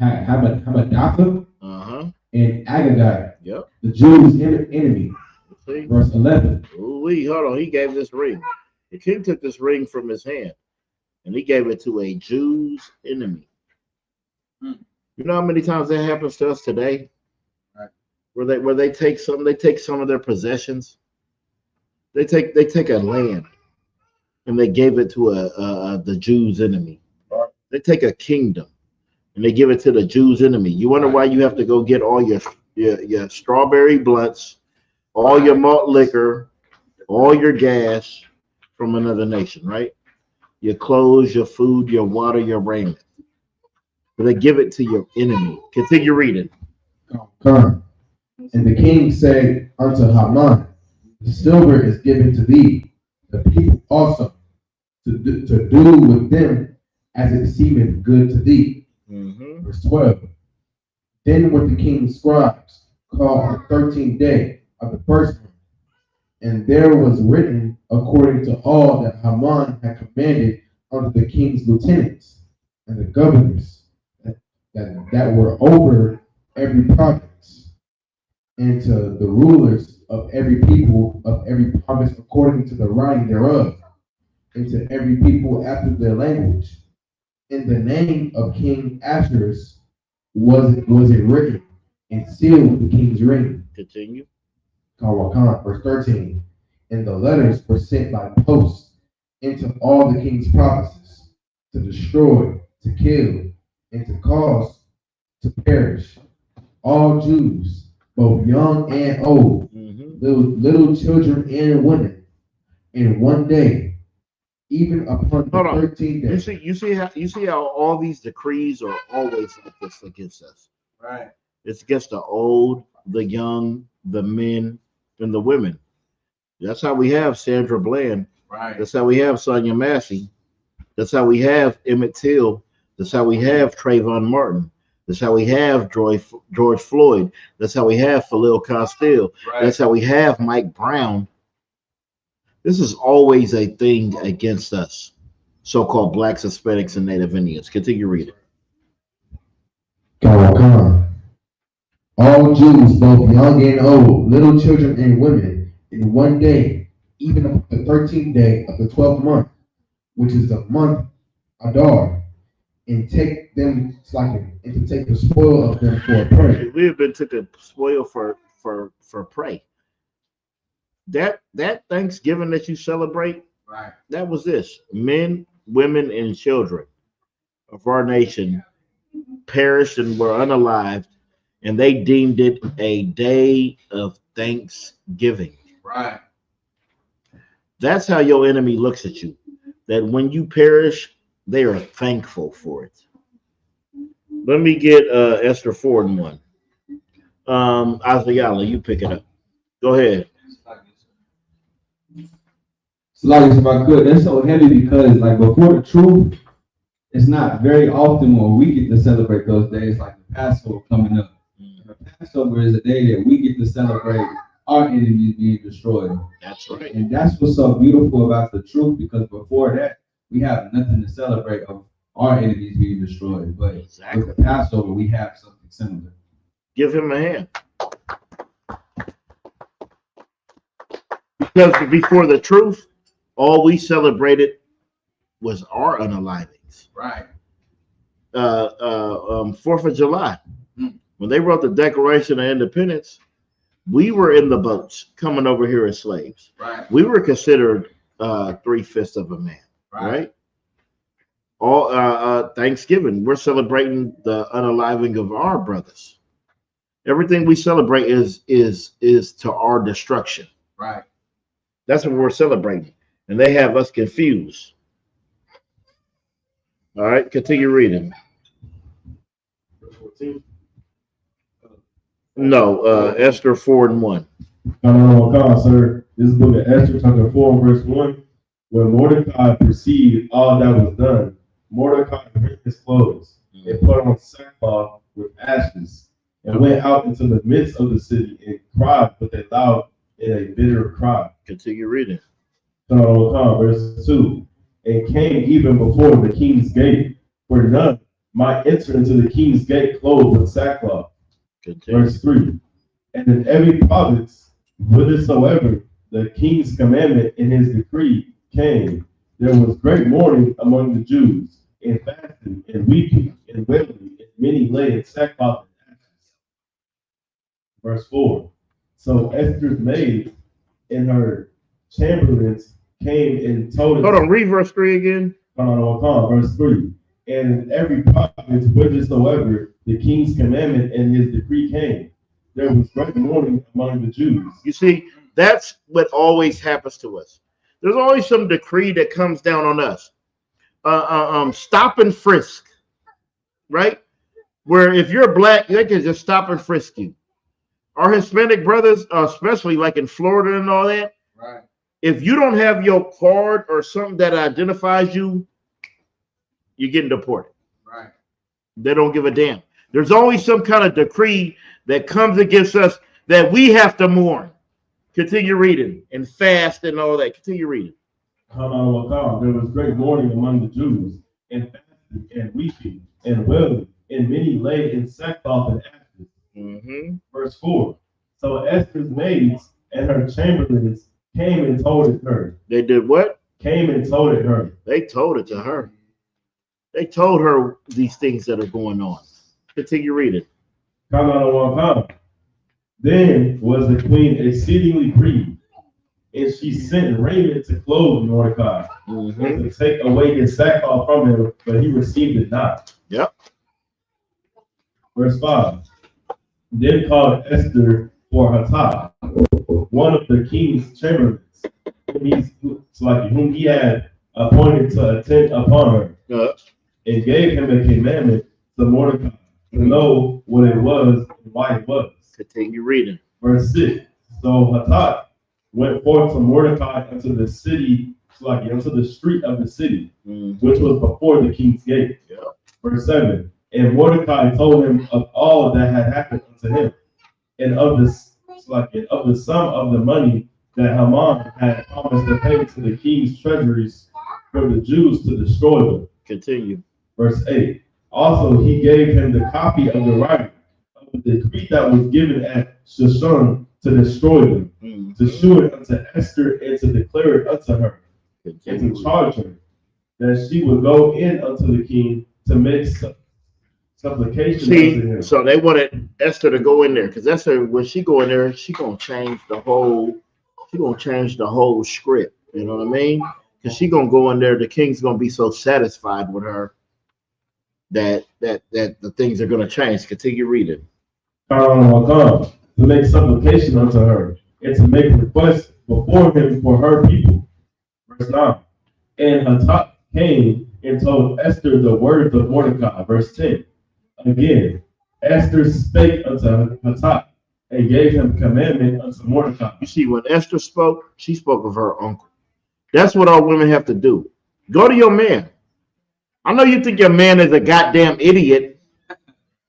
Speaker 7: Hamadatha and Agagite,
Speaker 5: Yep.
Speaker 7: the Jews' enemy.
Speaker 5: See?
Speaker 7: Verse 11.
Speaker 5: Hold on. He gave this ring. The king took this ring from his hand and he gave it to a Jew's enemy. You know how many times that happens to us today?
Speaker 6: Right.
Speaker 5: Where they take some of their possessions. They take a land and they gave it to the Jews' enemy.
Speaker 6: Right.
Speaker 5: They take a kingdom and they give it to the Jews' enemy. You wonder why you have to go get all your strawberry blunts, all your malt liquor, all your gas from another nation, right? Your clothes, your food, your water, your raiment. But they give it to your enemy. Continue reading.
Speaker 7: Come. And the king said unto Haman, the silver is given to thee, the people also, to do with them as it seemeth good to thee. Verse 12. Then were the king's scribes called the 13th day of the first month, and there was written according to all that Haman had commanded unto the king's lieutenants and the governors that were over every province, and to the rulers of every people of every province according to the writing thereof, and to every people after their language. In the name of King Ahasuerus was it written and sealed with the king's ring.
Speaker 5: Continue.
Speaker 7: Verse 13. And the letters were sent by post into all the king's provinces to destroy, to kill, and to cause to perish all Jews, both young and old, little children and women, in one day, even upon the 13th day.
Speaker 5: You see how all these decrees are always like this against us.
Speaker 6: Right.
Speaker 5: It's against the old, the young, the men, and the women. That's how we have Sandra Bland.
Speaker 6: Right.
Speaker 5: That's how we have Sonia Massey. That's how we have Emmett Till. That's how we have Trayvon Martin. That's how we have George Floyd. That's how we have Khalil Castile.
Speaker 6: Right.
Speaker 5: That's how we have Mike Brown. This is always a thing against us, so-called Blacks, Hispanics, and Native Indians. Continue reading.
Speaker 7: All Jews, both young and old, little children and women, in one day, even on the 13th day of the 12th month, which is the month Adar, and take them and to take the spoil of them for a prey.
Speaker 5: We have been took a spoil for prey. That Thanksgiving that you celebrate,
Speaker 6: Right.
Speaker 5: that was this: men, women, and children of our nation perished and were unalived, and they deemed it a day of Thanksgiving.
Speaker 6: Right.
Speaker 5: That's how your enemy looks at you. That when you perish, they are thankful for it. Let me get Esther 4 and 1. Azayala, you pick it up. Go ahead.
Speaker 6: So like if I could, that's so heavy because like before the truth, it's not very often when we get to celebrate those days like the Passover coming up. The Passover is a day that we get to celebrate our enemies being destroyed.
Speaker 5: That's right.
Speaker 6: And that's what's so beautiful about the truth, because before that, we have nothing to celebrate of our enemies being destroyed. But with the Passover, we have something similar.
Speaker 5: Give him a hand. Because before the truth, all we celebrated was our unalivings.
Speaker 6: Right.
Speaker 5: 4th of July. When they wrote the Declaration of Independence, we were in the boats coming over here as slaves.
Speaker 6: Right.
Speaker 5: We were considered 3/5 of a man. Right. All Thanksgiving, we're celebrating the unaliving of our brothers. Everything we celebrate is to our destruction.
Speaker 6: Right.
Speaker 5: That's what we're celebrating. And they have us confused. All right, continue reading. No, Esther 4:1.
Speaker 8: God, sir. This book of Esther, chapter 4, verse 1. When Mordecai perceived all that was done, Mordecai rent his clothes and put on sackcloth with ashes and went out into the midst of the city and cried with a loud and a bitter cry.
Speaker 5: Continue reading.
Speaker 8: Verse 2. And came even before the king's gate, for none might enter into the king's gate clothed with sackcloth.
Speaker 5: Continue.
Speaker 8: Verse 3. And in every province, whithersoever the king's commandment and his decree came, there was great mourning among the Jews, and fasting, and weeping, and wailing, and many lay in sackcloth and ashes. Verse 4. So Esther's maids and her chamberlains came and told
Speaker 5: Hold on, read verse 3 again.
Speaker 8: Verse 3. And in every province whithersoever the king's commandment and his decree came, there was great mourning among the Jews.
Speaker 5: You see, that's what always happens to us. There's always some decree that comes down on us. Stop and frisk, right? Where if you're black, they can just stop and frisk you. Our Hispanic brothers, especially like in Florida and all that,
Speaker 6: right?
Speaker 5: If you don't have your card or something that identifies you, you're getting deported.
Speaker 6: Right.
Speaker 5: They don't give a damn. There's always some kind of decree that comes against us that we have to mourn. Continue reading and fast and all that. Continue reading.
Speaker 8: There was great mourning among the Jews, and fasting, and weeping, and wailing, and many lay in sackcloth and ashes.
Speaker 5: Mm-hmm.
Speaker 8: Verse 4. So Esther's maids and her chamberlains came and told it her.
Speaker 5: They did what?
Speaker 8: Came and told it her.
Speaker 5: They told it to her. They told her these things that are going on. Continue reading.
Speaker 8: Then was the queen exceedingly grieved, and she sent raiment to clothe Mordecai, and to take away his sackcloth from him, but he received it not.
Speaker 5: Yep.
Speaker 8: Verse 5. Then called Esther for Hatat, one of the king's chamberlains, whom he had appointed to attend upon her, and gave him a commandment to Mordecai to know what it was and why it was.
Speaker 5: Continue reading.
Speaker 8: Verse 6. So Hatat went forth to Mordecai unto the city, unto the street of the city, which was before the king's gate.
Speaker 5: Yeah.
Speaker 8: Verse 7. And Mordecai told him of all that had happened unto him, and of the sum of the money that Haman had promised to pay to the king's treasuries for the Jews to destroy them.
Speaker 5: Continue.
Speaker 8: Verse 8. Also he gave him the copy of the writing of the decree that was given at Shushan to destroy them, to shew it unto Esther, and to declare it unto her, and to charge her that she would go in unto the king to make supplication unto him.
Speaker 5: So they wanted Esther to go in there, because Esther, when she go in there, she gonna change the whole script. You know what I mean? Because she gonna go in there, the king's gonna be so satisfied with her that the things are gonna change. Continue reading.
Speaker 8: To make supplication unto her, and to make requests before him for her people. Verse 9. And Hatat came and told Esther the words of Mordecai. Verse 10. Again, Esther spake unto Hatat, and gave him commandment unto Mordecai.
Speaker 5: You see, when Esther spoke, she spoke of her uncle. That's what all women have to do. Go to your man. I know you think your man is a goddamn idiot.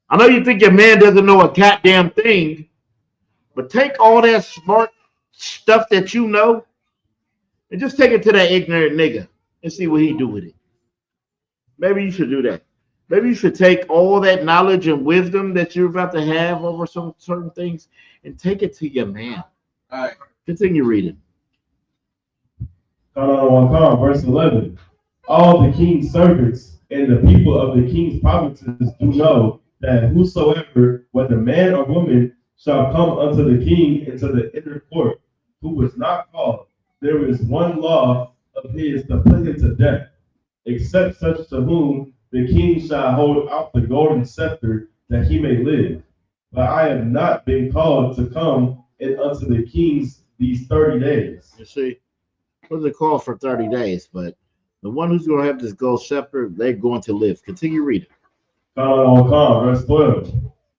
Speaker 5: I know you think your man doesn't know a goddamn thing. But take all that smart stuff that you know and just take it to that ignorant nigga and see what he do with it. Maybe you should do that. Maybe you should take all that knowledge and wisdom that you're about to have over some certain things and take it to your man.
Speaker 6: All right.
Speaker 5: Continue reading.
Speaker 8: Verse 11. All the king's servants and the people of the king's provinces do know that whosoever, whether man or woman, shall come unto the king into the inner court, who was not called, there is one law of his to put him to death, except such to whom the king shall hold out the golden scepter that he may live. But I have not been called to come in unto the kings these 30 days.
Speaker 5: You see, what's it called for 30 days? But the one who's going to have this gold scepter, they're going to live. Continue reading.
Speaker 8: Verse 12.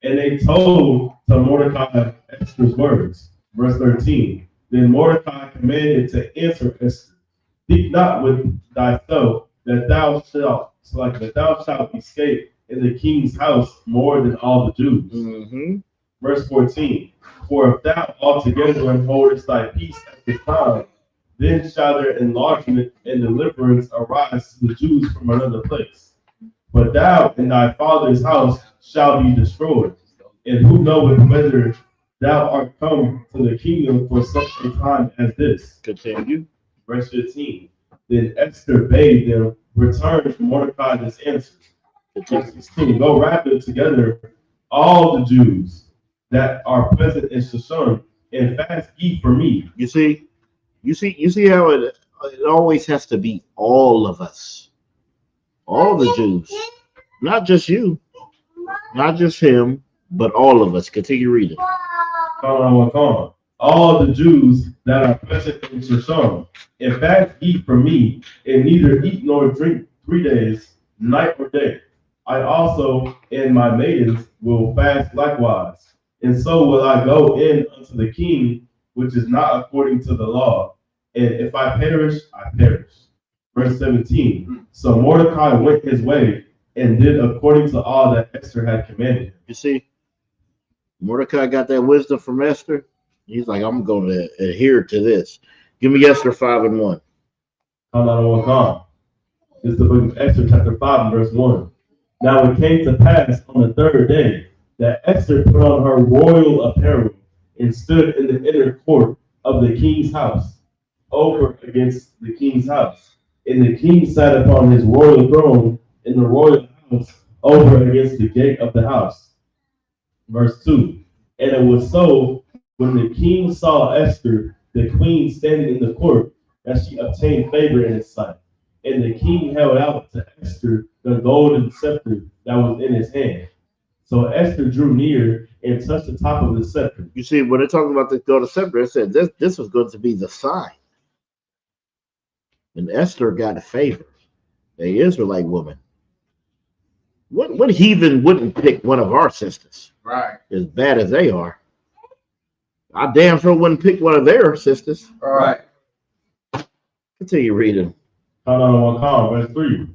Speaker 8: And they told to Mordecai Esther's words. Verse 13. Then Mordecai commanded to answer Esther, think not with thyself that thou shalt escape in the king's house more than all the Jews.
Speaker 5: Mm-hmm.
Speaker 8: Verse 14. For if thou altogether holdest thy peace at this time, then shall their enlargement and deliverance arise to the Jews from another place. But thou and thy father's house shall be destroyed. And who knoweth whether thou art come to the kingdom for such a time as this?
Speaker 5: Continue.
Speaker 8: Verse 15. Then Esther bade them return to Mordecai this answer. Verse 16. Go rather together all the Jews that are present in Shushan and fast ye for me.
Speaker 5: You see how it always has to be all of us, all the Jews, not just you, not just him, but all of us. Continue reading.
Speaker 8: All the Jews that are present in Shushan, and fast ye for me, and neither eat nor drink 3 days, night or day. I also and my maidens will fast likewise, and so will I go in unto the king, which is not according to the law. And if I perish, I perish. Verse 17. So Mordecai went his way and did according to all that Esther had commanded him.
Speaker 5: You see, Mordecai got that wisdom from Esther. He's like, I'm going to adhere to this. Give me Esther 5:1.
Speaker 8: This is the book of Esther, chapter 5, and verse 1. Now it came to pass on the third day that Esther put on her royal apparel and stood in the inner court of the king's house, over against the king's house. And the king sat upon his royal throne in the royal house, over against the gate of the house. Verse 2. And it was so, when the king saw Esther, the queen, standing in the court, that she obtained favor in his sight. And the king held out to Esther the golden scepter that was in his hand. So Esther drew near and touched the top of the scepter.
Speaker 5: You see, when they're talking about the golden scepter, it said this was going to be the sign. And Esther got a favor, the Israelite woman. What heathen wouldn't pick one of our sisters?
Speaker 6: Right.
Speaker 5: As bad as they are. I damn sure wouldn't pick one of their sisters.
Speaker 6: All right.
Speaker 5: Continue reading.
Speaker 8: Verse 3.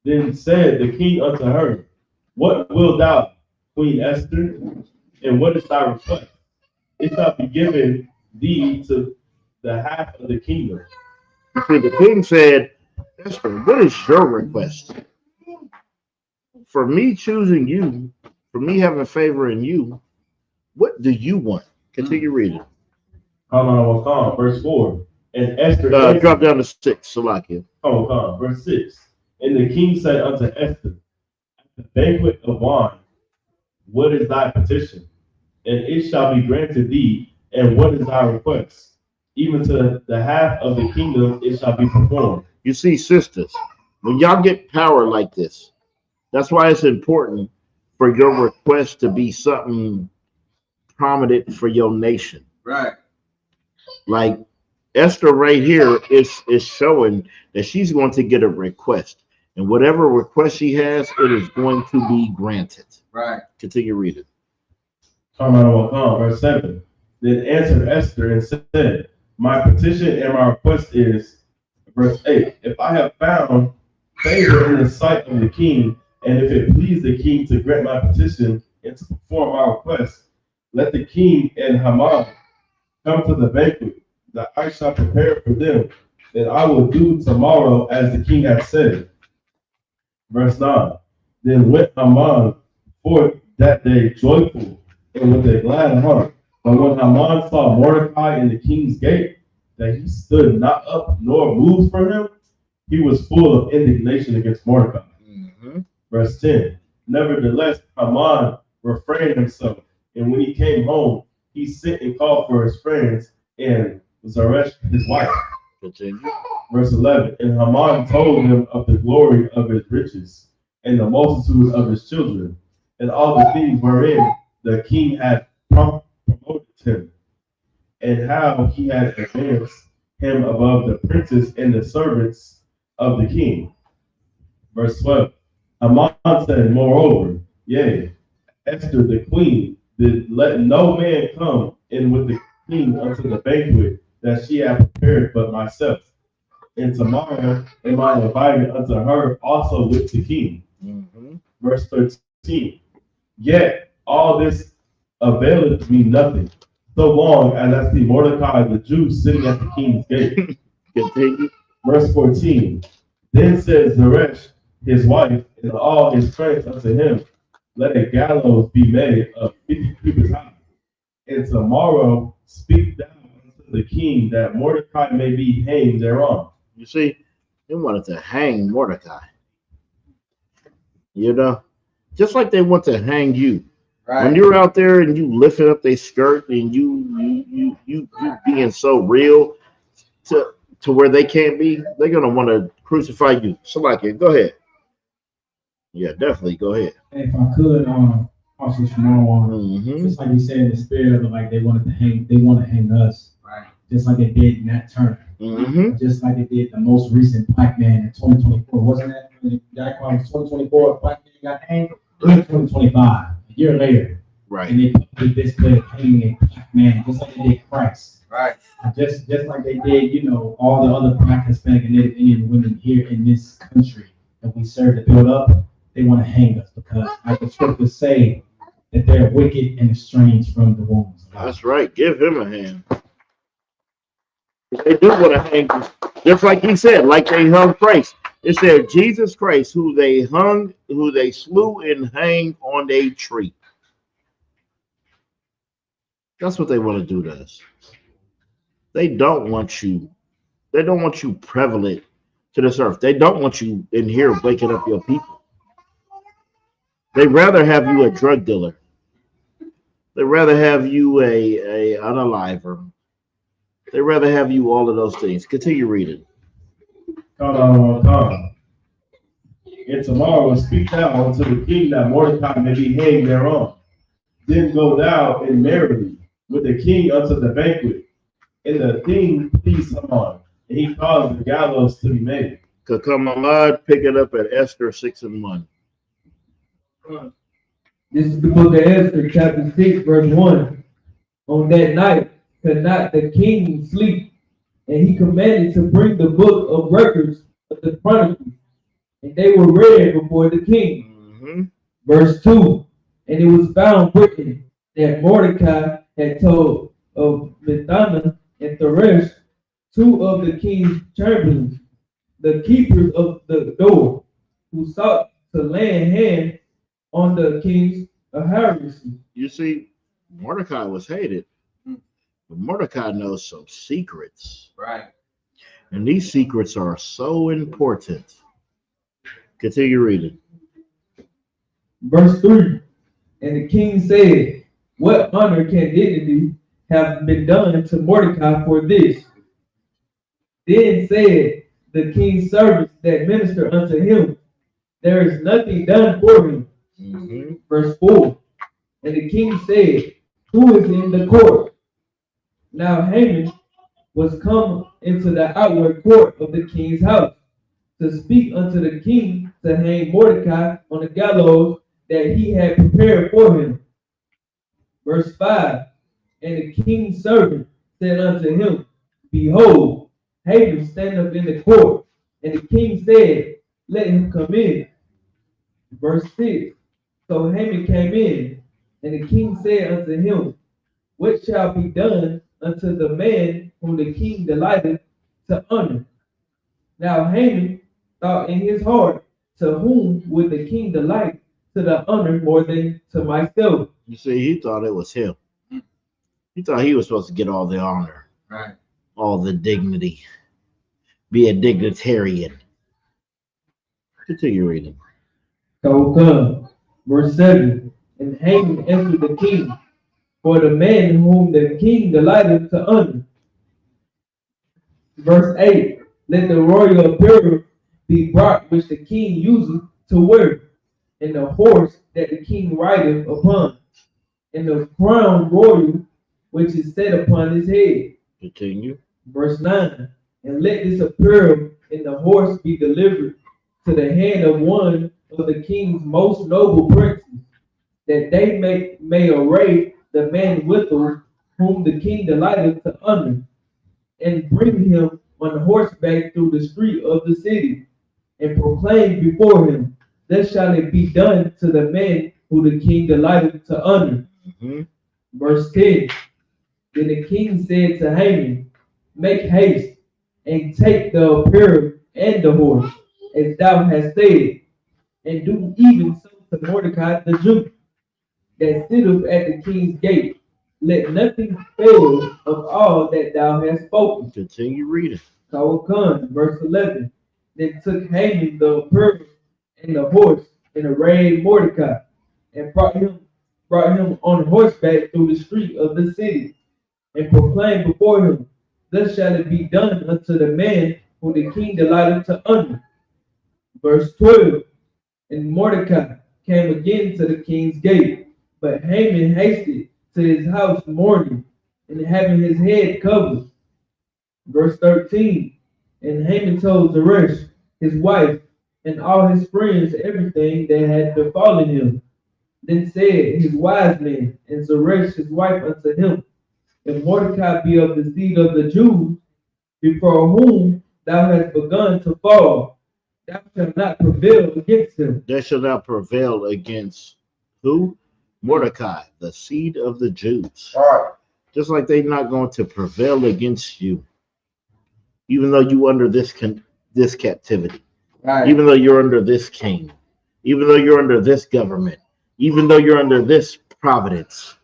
Speaker 8: Then said the king unto her, what wilt thou, Queen Esther, and what is thy request? It shall be given thee to the half of the kingdom.
Speaker 5: See, the king said, Esther, what is your request? For me choosing you, for me having favor in you, what do you want? Continue reading.
Speaker 8: Verse 4. And Esther
Speaker 5: drop down to 6, Salakia.
Speaker 8: Verse 6. And the king said unto Esther, at the banquet of wine, what is thy petition? And it shall be granted thee. And what is thy request? Even to the half of the kingdom it shall be performed.
Speaker 5: You see, sisters, when y'all get power like this, that's why it's important for your request to be something prominent for your nation.
Speaker 6: Right.
Speaker 5: Like Esther right here is showing that she's going to get a request. And whatever request she has, it is going to be granted.
Speaker 6: Right.
Speaker 5: Continue reading.
Speaker 8: Verse 7. Then answered Esther and said, my petition and my request is, verse 8, if I have found favor in the sight of the king, and if it please the king to grant my petition and to perform my request, let the king and Haman come to the banquet that I shall prepare for them, and I will do tomorrow as the king hath said. Verse 9. Then went Haman forth that day joyful and with a glad heart. But when Haman saw Mordecai in the king's gate, that he stood not up nor moved from him, he was full of indignation against Mordecai. Verse 10. Nevertheless, Haman refrained himself, and when he came home, he sent and called for his friends and Zeresh, his wife.
Speaker 5: Continue.
Speaker 8: Verse 11. And Haman told him of the glory of his riches and the multitude of his children, and all the things wherein the king had promoted him, and how he had advanced him above the princes and the servants of the king. Verse 12. Haman said, moreover, yea, Esther the queen did let no man come in with the king unto the banquet that she had prepared but myself. And tomorrow am I invited unto her also with the king. Verse 13. Yet all this availeth me nothing, so long as I see Mordecai the Jew sitting at the king's gate.
Speaker 5: Continue.
Speaker 8: Verse 14. Then said Zeresh, his wife, and all his friends unto him, let a gallows be made of 50 cubits high. And tomorrow speak thou unto the king that Mordecai may be hanged thereon.
Speaker 5: You see, they wanted to hang Mordecai. You know, just like they want to hang you.
Speaker 9: Right.
Speaker 5: When you're out there and you lifting up their skirt and you being so real to where they can't be, they're gonna want to crucify you. So like it, go ahead. Yeah, definitely go ahead.
Speaker 10: If I could, also Shimon, just like you said in the spirit of like they want to hang us,
Speaker 9: Right.
Speaker 10: just like they did Nat Turner, just like they did the most recent black man in 2024, wasn't that? That was 2024, black man got hanged. 2025, a year later,
Speaker 5: Right.
Speaker 10: and they publicly displayed hanging a black man, just like they did Christ.
Speaker 9: Right.
Speaker 10: Just like they did, you know, all the other black, Hispanic, and Native Indian women here in this country that we serve to build up. They want to hang us because, like the scriptures say, that they're wicked and estranged from the womb.
Speaker 5: That's right. Give him a hand. They do want to hang you. Just like he said, like they hung Christ. It said Jesus Christ, who they slew and hanged on a tree. That's what they want to do to us. They don't want you prevalent to this earth. They don't want you in here waking up your people. They'd rather have you a drug dealer. They'd rather have you a unaliver. They'd rather have you all of those things. Continue reading.
Speaker 8: And tomorrow speak thou unto the king that Mordecai may be hanged thereon. Then go thou and marry with the king unto the banquet. And the thing pleased Haman, and he caused the gallows to be made.
Speaker 5: Kakamamad, pick it up at Esther 6:1.
Speaker 11: This is the book of Esther, chapter 6, verse 1. On that night could not the king sleep, and he commanded to bring the book of records of the Chronicles, and they were read before the king. Verse 2. And it was found written that Mordecai had told of Mithana and Theresh, two of the king's chamberlains, the keepers of the door, who sought to lay hand on the king's heresy.
Speaker 5: You see, Mordecai was hated, but Mordecai knows some secrets.
Speaker 9: Right.
Speaker 5: And these secrets are so important. Continue reading.
Speaker 11: Verse 3. And the king said, what honor can dignity have been done to Mordecai for this? Then said the king's servants that minister unto him, there is nothing done for him. Verse 4. And the king said, who is in the court? Now Haman was come into the outward court of the king's house to speak unto the king to hang Mordecai on the gallows that he had prepared for him. Verse 5. And the king's servant said unto him, behold, Haman stand up in the court. And the king said, let him come in. Verse 6. So Haman came in, and the king said unto him, what shall be done unto the man whom the king delighted to honor? Now Haman thought in his heart To whom would the king delight to the honor more than to myself?
Speaker 5: You see, he thought it was him. He thought he was supposed to get all the honor,
Speaker 6: Right.
Speaker 5: all the dignity, be a dignitarian. Continue reading.
Speaker 11: So come. Verse 7. And Haman answered the king, for the man whom the king delighted to honor. Verse 8. Let the royal apparel be brought which the king useth to wear, and the horse that the king rideth upon, and the crown royal which is set upon his head.
Speaker 5: Continue.
Speaker 11: Verse 9. And let this apparel and the horse be delivered to the hand of one of the king's most noble princes, that they may array the man withal whom the king delighteth to honor, and bring him on horseback through the street of the city, and proclaim before him, thus shall it be done to the man who the king delighteth to honor. Verse 10. Then the king said to Haman, make haste, and take the apparel and the horse, as thou hast said, and do even so to Mordecai the Jew, that sitteth at the king's gate. Let nothing fail of all that thou hast spoken.
Speaker 5: Continue reading.
Speaker 11: So come, verse 11. Then took Haman the apparel and the horse, and arrayed Mordecai, and brought him on horseback through the street of the city, and proclaimed before him, thus shall it be done unto the man whom the king delighted to honor. Verse 12. And Mordecai came again to the king's gate, but Haman hasted to his house mourning, and having his head covered. Verse 13. And Haman told Zeresh, his wife, and all his friends everything that had befallen him. Then said his wise men and Zeresh his wife unto him, if Mordecai be of the seed of the Jews, before whom thou hast begun to fall, thou shalt not prevail against him.
Speaker 5: They shall not prevail against who? Mordecai, the seed of the Jews.
Speaker 7: All right.
Speaker 5: Just like they're not going to prevail against you, even though you under this captivity,
Speaker 6: Right.
Speaker 5: even though you're under this king, even though you're under this government, even though you're under this providence,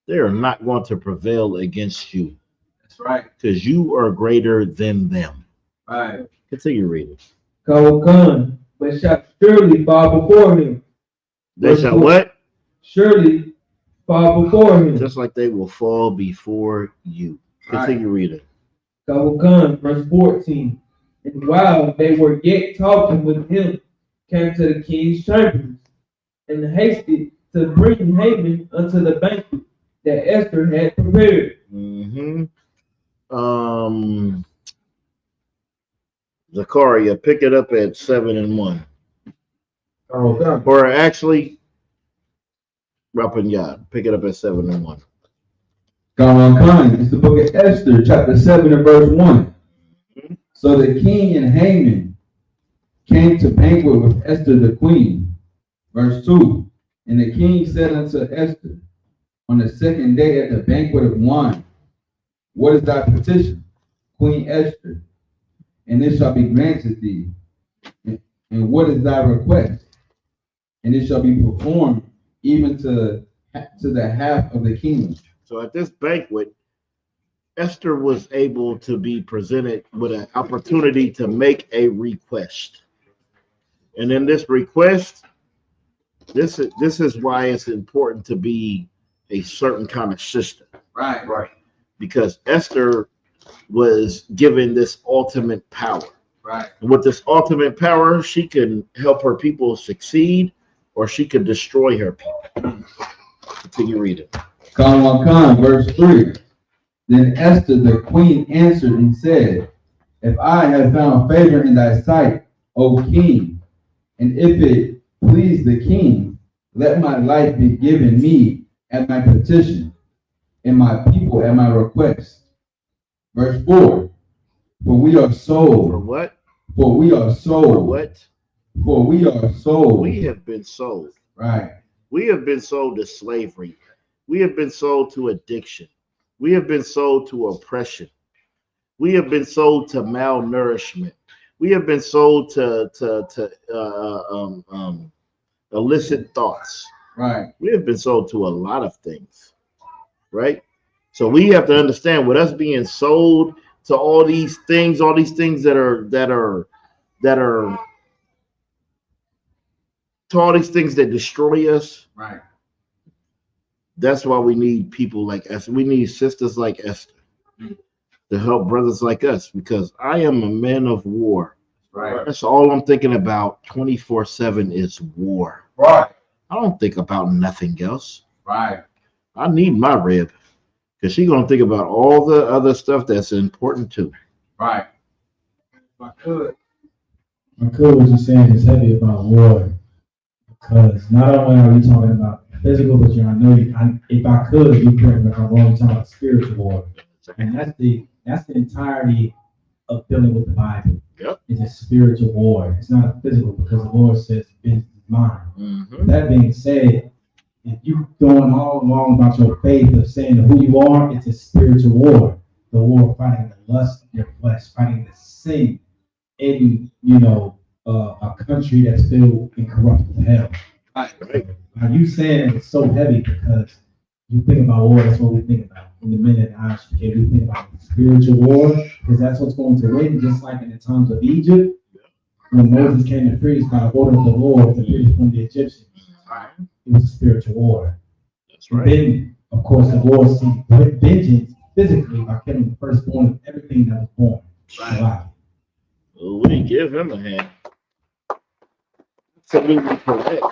Speaker 5: they are not going to prevail against you.
Speaker 6: That's right.
Speaker 5: Because you are greater than them.
Speaker 6: Right.
Speaker 5: Continue reading.
Speaker 11: Come, but shall surely fall before him.
Speaker 5: They shall what?
Speaker 11: Surely fall before him.
Speaker 5: Just like they will fall before you. Continue reading.
Speaker 11: Come, verse 14. And while they were yet talking with him, came to the king's chambers, and hasted to bring Haman unto the banquet that Esther had prepared.
Speaker 5: Zachariah, pick it up at 7 and 1.
Speaker 7: Okay.
Speaker 5: Or actually, Rapanyad, pick it up at 7 and 1.
Speaker 6: Come. It's the book of Esther, chapter 7 and verse 1. So the king and Haman came to banquet with Esther the queen. Verse 2. And the king said unto Esther, on the second day at the banquet of wine, what is thy petition, Queen Esther? And it shall be granted thee. And what is thy request? And it shall be performed even to the half of the kingdom.
Speaker 5: So at this banquet, Esther was able to be presented with an opportunity to make a request. And in this request, this is why it's important to be a certain kind of sister.
Speaker 6: Right.
Speaker 5: Because Esther was given this ultimate power.
Speaker 6: Right.
Speaker 5: And with this ultimate power, she can help her people succeed, or she could destroy her people. Continue reading.
Speaker 6: Come, verse 3. Then Esther the queen answered and said, if I have found favor in thy sight, O king, and if it please the king, let my life be given me at my petition, and my people at my request. Verse 4. For we are sold.
Speaker 5: For what?
Speaker 6: For we are sold.
Speaker 5: For what?
Speaker 6: For we are sold.
Speaker 5: We have been sold.
Speaker 6: Right.
Speaker 5: We have been sold to slavery. We have been sold to addiction. We have been sold to oppression. We have been sold to malnourishment. We have been sold to illicit thoughts.
Speaker 6: Right.
Speaker 5: We have been sold to a lot of things, right? So we have to understand with us being sold to all these things that are to all these things that destroy us.
Speaker 6: Right.
Speaker 5: That's why we need people like Esther. We need sisters like Esther to help brothers like us, because I am a man of war.
Speaker 6: Right.
Speaker 5: That's all I'm thinking about 24/7 is war.
Speaker 6: Right.
Speaker 5: I don't think about nothing else.
Speaker 6: Right.
Speaker 5: I need my rib, because she's going to think about all the other stuff that's important too.
Speaker 6: Right. I could.
Speaker 10: What you're saying is heavy about war, because not only are we talking about physical, but if I could, you correct me if I'm wrong, talking about spiritual war, and that's the entirety of dealing with the Bible.
Speaker 5: Yep.
Speaker 10: It's a spiritual war. It's not a physical, because the Lord says vengeance is mine.
Speaker 5: Mm-hmm.
Speaker 10: That being said, if you going all along about your faith of saying who you are, it's a spiritual war. The war fighting the lust of your flesh, fighting the sin in a country that's filled in corruptible hell.
Speaker 5: Right.
Speaker 10: Are you saying it's so heavy because you think about war? That's what we think about in the minute ISUPK. We think about spiritual war, because that's what's going to win. Just like in the times of Egypt, when Moses came to free us by order of the Lord to free us from the Egyptians. It was a spiritual war.
Speaker 5: That's right.
Speaker 10: Then, of course, the Lord seek vengeance physically by killing the firstborn of everything that was born.
Speaker 5: Right. Well, we give him a hand. Absolutely correct.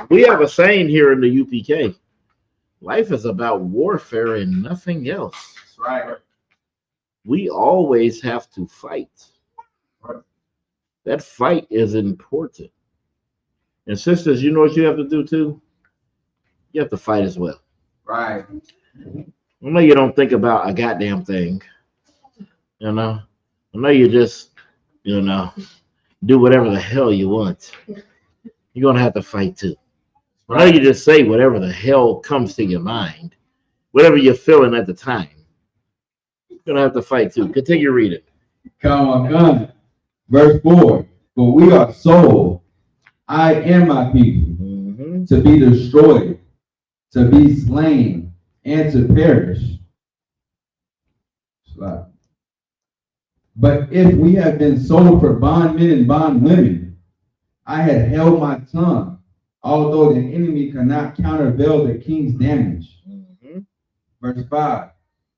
Speaker 5: We have a saying here in the UPK: life is about warfare and nothing else.
Speaker 6: That's right.
Speaker 5: We always have to fight.
Speaker 6: Right.
Speaker 5: That fight is important. And sisters, you know what you have to do too? You have to fight as well.
Speaker 6: Right.
Speaker 5: I know you don't think about a goddamn thing. I know you just, do whatever the hell you want. You're going to have to fight too. I know you just say whatever the hell comes to your mind, whatever you're feeling at the time. You're going to have to fight too. Continue reading.
Speaker 6: Come on. Verse 4. For we are sold, I and my people, to be destroyed, to be slain, and to perish. But if we have been sold for bondmen and bondwomen, I had held my tongue, although the enemy cannot countervail the king's damage. Verse 5.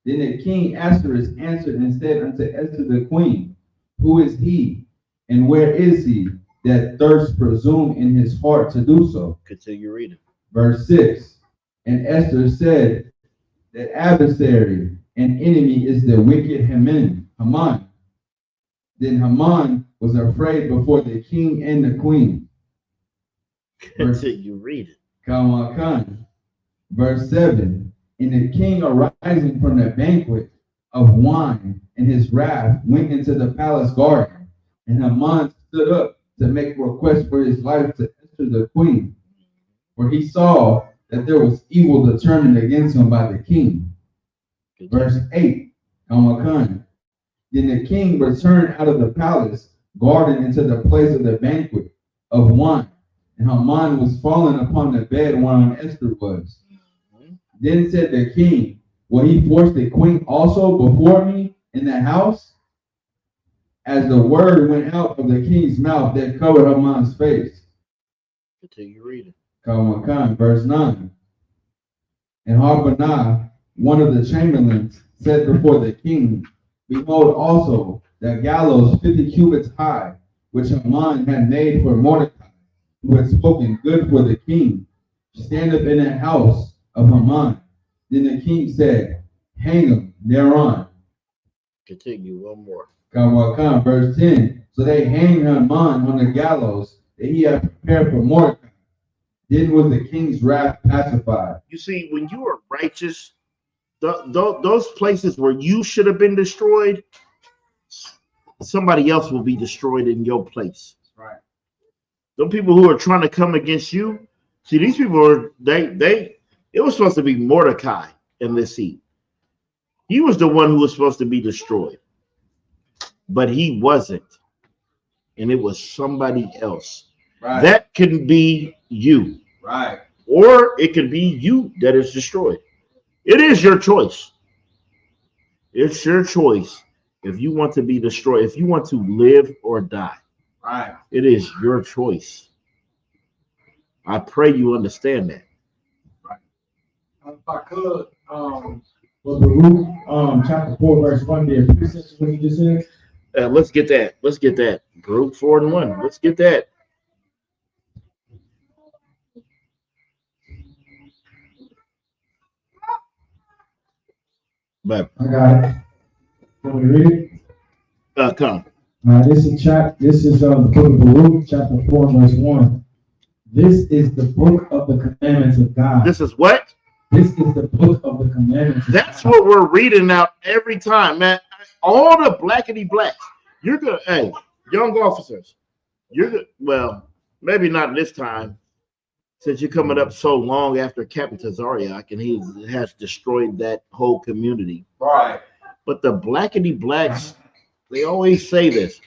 Speaker 6: Then the king Ahasuerus answered and said unto Esther the queen, who is he, and where is he that thirst presume in his heart to do so?
Speaker 5: Continue reading.
Speaker 6: Verse 6. And Esther said that adversary and enemy is the wicked Haman. Then Haman was afraid before the king and the queen.
Speaker 5: Continue reading.
Speaker 6: Come on. Verse 7. And the king arising from the banquet of wine in his wrath went into the palace garden, and Haman stood up to make request for his life to Esther the queen, for he saw that there was evil determined against him by the king. Verse 8. Come on. Then the king returned out of the palace garden into the place of the banquet of wine, and Haman was fallen upon the bed whereon Esther was. Then said the king, will he force the queen also before me in the house? As the word went out of the king's mouth that covered Haman's face.
Speaker 5: Continue reading.
Speaker 6: Come on. Verse 9. And Harbonah, one of the chamberlains, said before the king, behold also the gallows 50 cubits high, which Haman had made for Mordecai, who had spoken good for the king, stand up in the house of Haman. Then the king said, hang him thereon.
Speaker 5: Continue one more.
Speaker 6: Come on. Verse 10. So they hanged Haman on the gallows that he had prepared for Mordecai. Then was the king's wrath pacified.
Speaker 5: You see, when you are righteous, those places where you should have been destroyed, somebody else will be destroyed in your place.
Speaker 6: Right.
Speaker 5: The people who are trying to come against you, see, these people are it was supposed to be Mordecai in this seat. He was the one who was supposed to be destroyed. but he wasn't, and it was somebody else.
Speaker 6: Right.
Speaker 5: That can be you,
Speaker 6: Right.
Speaker 5: or it can be you that is destroyed. It is your choice. It's your choice if you want to be destroyed, if you want to live or die.
Speaker 6: Right.
Speaker 5: It is your choice. I pray you understand that.
Speaker 10: If I could, was Baruch, chapter 4, verse 1 there, precepts what you just said?
Speaker 5: Let's get that. Let's get that. Group 4 and 1. Let's get that. But
Speaker 10: I got it. Want me to read it?
Speaker 5: come.
Speaker 10: This is the book of Baruch, chapter 4, verse 1. This is the book of the commandments of God.
Speaker 5: This is what?
Speaker 10: This is the book of the commandments of
Speaker 5: That's
Speaker 10: God.
Speaker 5: what we're reading out every time, man. All the blackety blacks. You're good. Hey, young officers. You're good. Well, maybe not this time, since you're coming up so long after Captain Tazariak and he has destroyed that whole community.
Speaker 6: Right.
Speaker 5: But the blackety blacks, they always say this.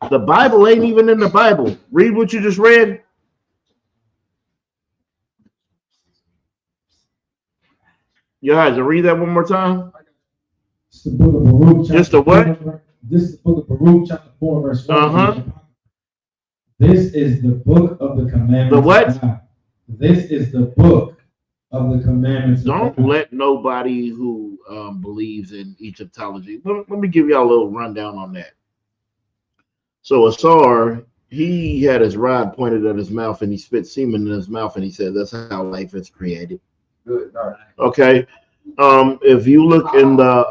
Speaker 5: The Bible ain't even in the Bible. Read what you just read. You guys, read that one more time.
Speaker 10: It's the book of Baruch, chapter
Speaker 5: Just the what?
Speaker 10: 4, this is the book of Baruch, chapter 4, verse 1.
Speaker 5: Uh-huh.
Speaker 10: This is the book of the commandments
Speaker 5: The what?
Speaker 10: of God. This is the book of the commandments of
Speaker 5: Don't
Speaker 10: God.
Speaker 5: let nobody who believes in Egyptology. Let me give y'all a little rundown on that. So Asar, he had his rod pointed at his mouth and he spit semen in his mouth and he said, "That's how life is created."
Speaker 6: Good. All right.
Speaker 5: Okay. If you look in the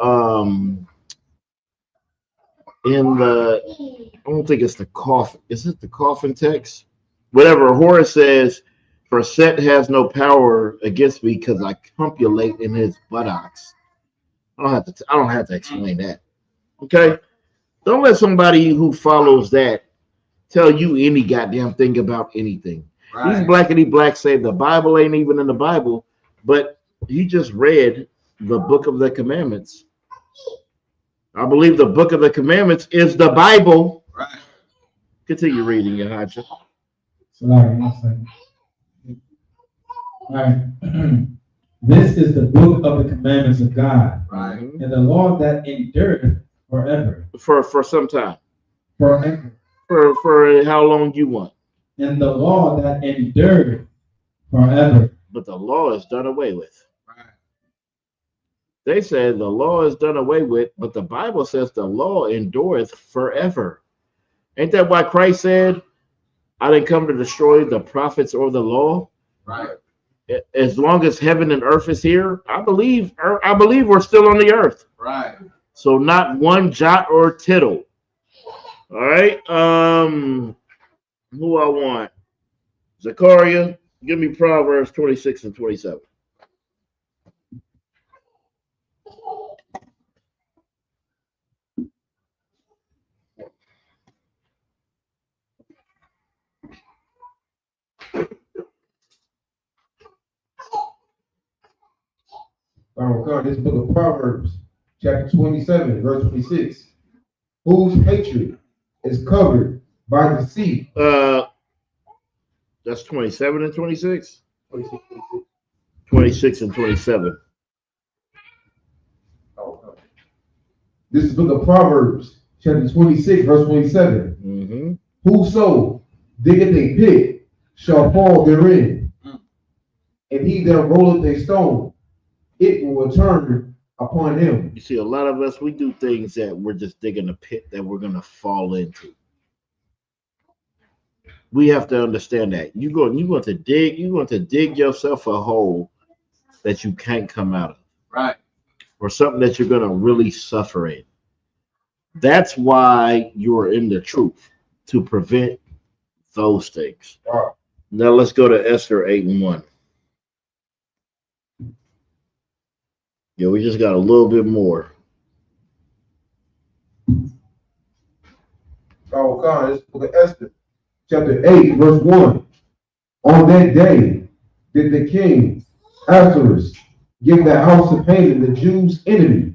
Speaker 5: I don't think it's the coffin. Is it the coffin text? Whatever. Horus says, "For Set has no power against me because I copulate in his buttocks." I don't have to explain that. Okay. Don't let somebody who follows that tell you any goddamn thing about anything.
Speaker 6: Right.
Speaker 5: These blackety blacks say the Bible ain't even in the Bible, but he just read the book of the commandments. I believe the book of the commandments is the Bible.
Speaker 6: Right.
Speaker 5: Continue reading, Yahaja.
Speaker 10: Sorry, 1 second. All right. This is the book of the commandments of God,
Speaker 6: Right.
Speaker 10: and the law that endureth forever.
Speaker 5: For some time.
Speaker 10: Forever.
Speaker 5: For how long you want.
Speaker 10: And the law that endureth forever.
Speaker 5: But the law is done away with.
Speaker 6: Right.
Speaker 5: They said the law is done away with, but the Bible says the law endureth forever. Ain't that why Christ said, "I didn't come to destroy the prophets or the law"?
Speaker 6: Right.
Speaker 5: As long as heaven and earth is here, I believe we're still on the earth.
Speaker 6: Right.
Speaker 5: So not one jot or tittle. All right. Who I want? Zechariah, give me Proverbs 26 and 27.
Speaker 7: This book of Proverbs, chapter 27, verse 26. Whose hatred is covered by the sea?
Speaker 5: That's 27 and 26?
Speaker 7: 26.
Speaker 5: 26 and 27.
Speaker 7: This is the book of Proverbs, chapter 26, verse 27.
Speaker 5: Mm-hmm.
Speaker 7: Whoso diggeth a pit shall fall therein, and he that rolleth a stone, it will return upon him.
Speaker 5: You see, a lot of us, we do things that we're just digging a pit that we're going to fall into. We have to understand that. You're going to dig yourself a hole that you can't come out of.
Speaker 6: Right.
Speaker 5: Or something that you're going to really suffer in. That's why you're in the truth, to prevent those things.
Speaker 7: Wow.
Speaker 5: Now let's go to Esther 8 and 1. Yeah, we just got a little bit more.
Speaker 7: Oh, God, this book of Esther, chapter 8, verse 1. On that day did the king Ahasuerus give the house of Haman, the Jews' enemy,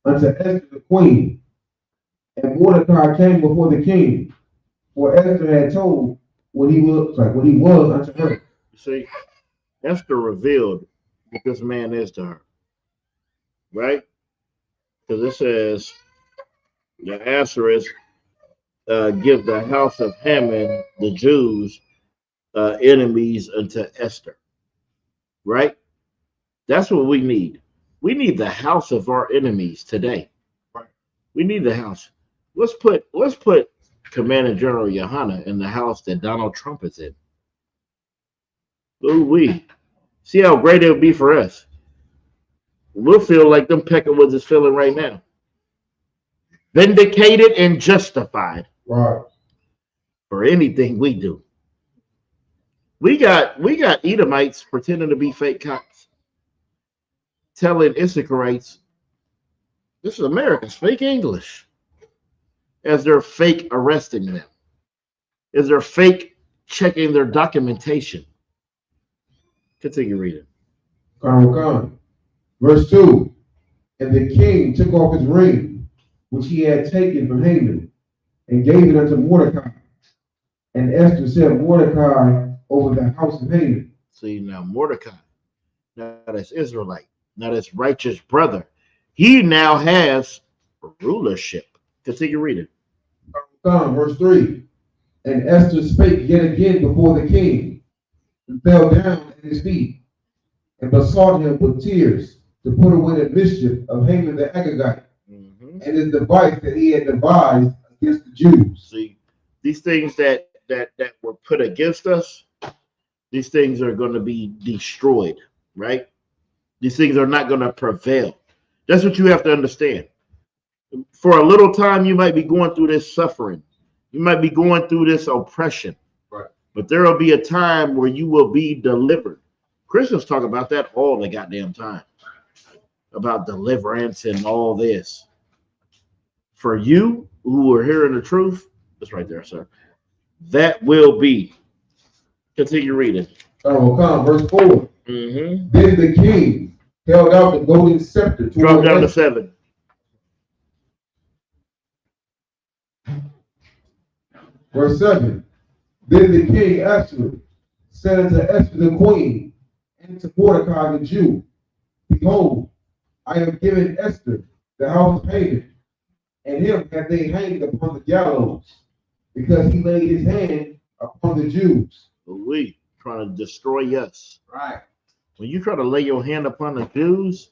Speaker 7: unto Esther the queen. And Mordecai came before the king, for Esther had told what he was unto her.
Speaker 5: You see, Esther revealed what this man is to her, right? Because it says the Ahasuerus give the house of Haman, the Jews, enemies unto Esther, right? That's what we need. We need the house of our enemies today. We need the house. Let's put Commander General Johanna in the house that Donald Trump is in. Ooh wee. See how great it would be for us. We'll feel like them Peckerwoods is feeling right now. Vindicated and justified.
Speaker 7: Right.
Speaker 5: For anything we do. We got Edomites pretending to be fake cops, telling Issacharites, this is America, speak English, as they're fake arresting them, as they're fake checking their documentation. Continue reading.
Speaker 7: Verse 2, and the king took off his ring, which he had taken from Haman, and gave it unto Mordecai. And Esther set Mordecai over the house of Haman.
Speaker 5: See, now Mordecai, now that's Israelite, now that's righteous brother. He now has rulership. Continue reading.
Speaker 7: Verse 3, and Esther spake yet again before the king, and fell down at his feet, and besought him with tears to put away the mischief of Haman the Agagite, and his device that he had devised against the Jews.
Speaker 5: See, these things that were put against us, these things are going to be destroyed, right? These things are not going to prevail. That's what you have to understand. For a little time, you might be going through this suffering. You might be going through this oppression.
Speaker 7: Right.
Speaker 5: But there will be a time where you will be delivered. Christians talk about that all the goddamn time. About deliverance and all this. For you who are hearing the truth, that's right there, sir. That will be. Continue reading.
Speaker 7: Verse 4. Then the king held out the golden scepter.
Speaker 5: Drop down to 7.
Speaker 7: Verse 7. Then the king Esther said unto Esther the queen, and to Mordecai the Jew, behold, I have given Esther the house of Haman, and him have they hanged upon the gallows, because he laid his hand upon the Jews.
Speaker 5: We trying to destroy us.
Speaker 7: Right.
Speaker 5: When you try to lay your hand upon the Jews,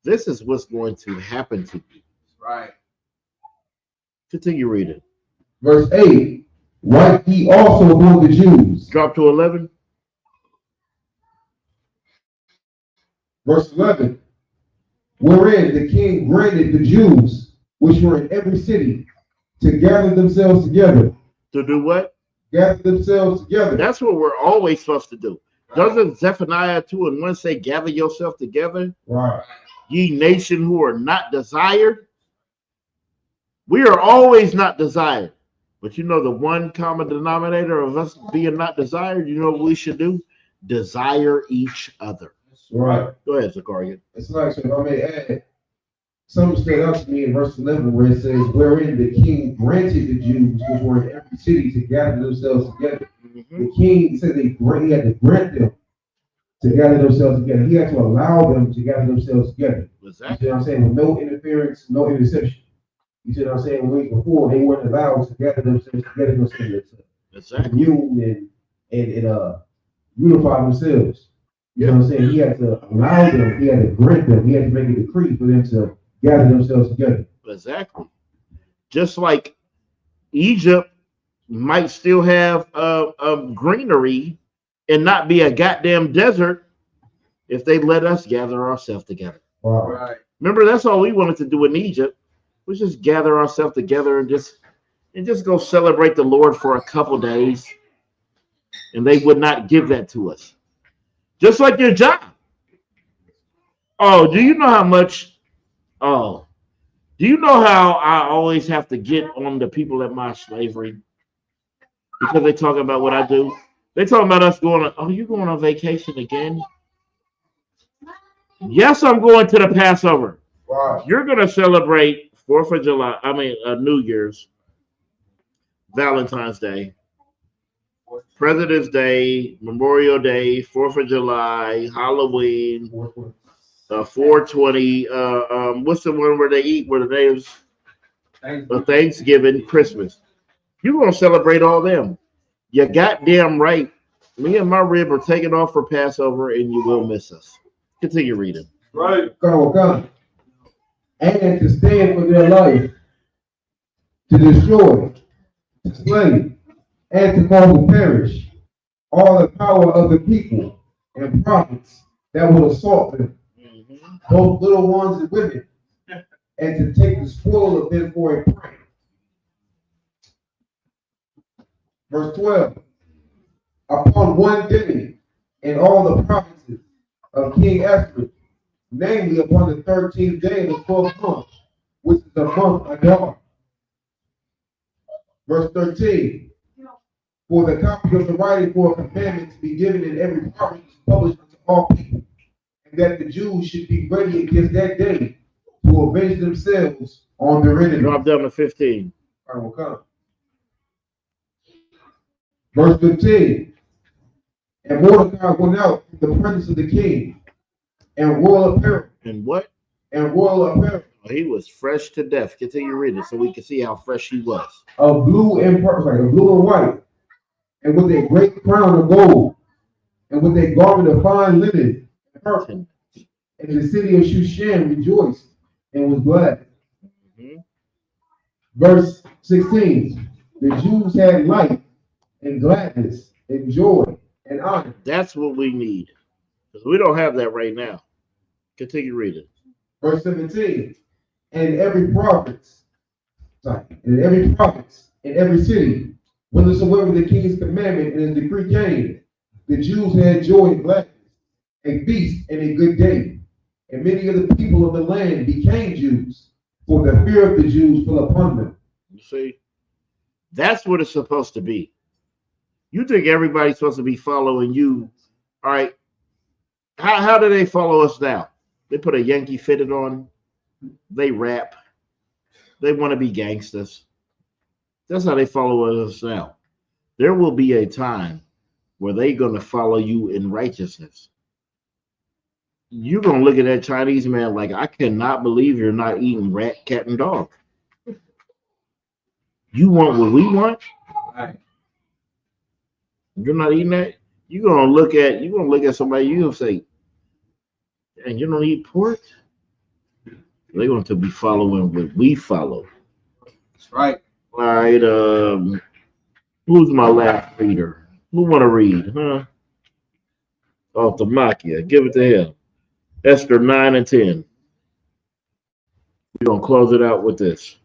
Speaker 5: this is what's going to happen to you.
Speaker 7: Right.
Speaker 5: Continue reading.
Speaker 7: Verse 8. Write ye also upon the Jews.
Speaker 5: Drop to 11.
Speaker 7: Verse 11. Wherein the king granted the Jews, which were in every city, to gather themselves together.
Speaker 5: To do what?
Speaker 7: Gather themselves together.
Speaker 5: That's what we're always supposed to do. Right. Doesn't Zephaniah 2:1 say, gather yourself together?
Speaker 7: Right.
Speaker 5: Ye nation who are not desired. We are always not desired. But you know the one common denominator of us being not desired, you know what we should do? Desire each other.
Speaker 7: Right.
Speaker 5: Go ahead, Zachariah.
Speaker 7: It's like, so if I may add, something stood out to me in verse 11 where it says, wherein the king granted the Jews, which were in every city, to gather themselves together. The king said he had to grant them to gather themselves together. He had to allow them to gather themselves together.
Speaker 5: Exactly.
Speaker 7: You see what I'm saying? With no interference, no interception. You see what I'm saying? Weeks before, they weren't allowed to gather themselves together,
Speaker 5: exactly.
Speaker 7: Commune and unify themselves. You know what I'm saying? He had to allow them, he had to grant them, he had to make a decree for them to gather themselves together.
Speaker 5: Exactly. Just like Egypt might still have greenery and not be a goddamn desert if they let us gather ourselves together.
Speaker 7: Wow. Right.
Speaker 5: Remember, that's all we wanted to do in Egypt. We just gather ourselves together and just go celebrate the Lord for a couple days. And they would not give that to us. Just like your job. Oh, do you know how much? Oh, do you know how I always have to get on the people at my slavery? Because they talk about what I do. They talk about us going on, oh, you going on vacation again? Yes, I'm going to the Passover.
Speaker 7: Wow.
Speaker 5: You're going to celebrate 4th of July, New Year's, Valentine's Day, President's Day, Memorial Day, 4th of July, Halloween, 420. What's the one where they eat? Where the names? Thanksgiving, Christmas. You're gonna celebrate all them. You goddamn right. Me and my rib are taking off for Passover, and you will miss us. Continue reading.
Speaker 7: Right. Come. And to stand for their life, to destroy, to slay, and to cause to perish all the power of the people and prophets that will assault them, both little ones and women, and to take the spoil of them for a prey. Verse 12. Upon one day in all the provinces of King Esther, namely upon the 13th day of the 12th month, which is the month Adar. Verse 13. For the copy of the writing for a commandment to be given in every province published unto all people, and that the Jews should be ready against that day to avenge themselves on their enemies.
Speaker 5: Drop down to 15.
Speaker 7: I will come. Verse 15. And Mordecai went out from the presence of the king, and royal apparel.
Speaker 5: And what?
Speaker 7: And royal apparel.
Speaker 5: He was fresh to death. Continue reading so we can see how fresh he was.
Speaker 7: Of blue and white, and with a great crown of gold, and with a garment of fine linen and purple. And the city of Shushan rejoiced and was glad. Verse 16. The Jews had light and gladness and joy and honor.
Speaker 5: That's what we need. Because we don't have that right now. Continue reading.
Speaker 7: Verse 17. And every province, in every city, whithersoever the king's commandment and his decree came, the Jews had joy and gladness, a feast and a good day. And many of the people of the land became Jews, for the fear of the Jews fell upon them.
Speaker 5: You see, that's what it's supposed to be. You think everybody's supposed to be following you. All right. How do they follow us now? They put a Yankee fitted on. They rap. They want to be gangsters. That's how they follow us now. There will be a time where they're going to follow you in righteousness. You're going to look at that Chinese man like, I cannot believe you're not eating rat, cat, and dog. You want what we want?
Speaker 7: Right.
Speaker 5: You're not eating that? You're going to look at somebody, you're going to say, and you don't eat pork? They're going to be following what we follow.
Speaker 7: That's right.
Speaker 5: All right. Who's my last reader? Who want to read? Huh? Oh, Tamakia. Give it to him. Esther 9 and 10. We're going to close it out with this.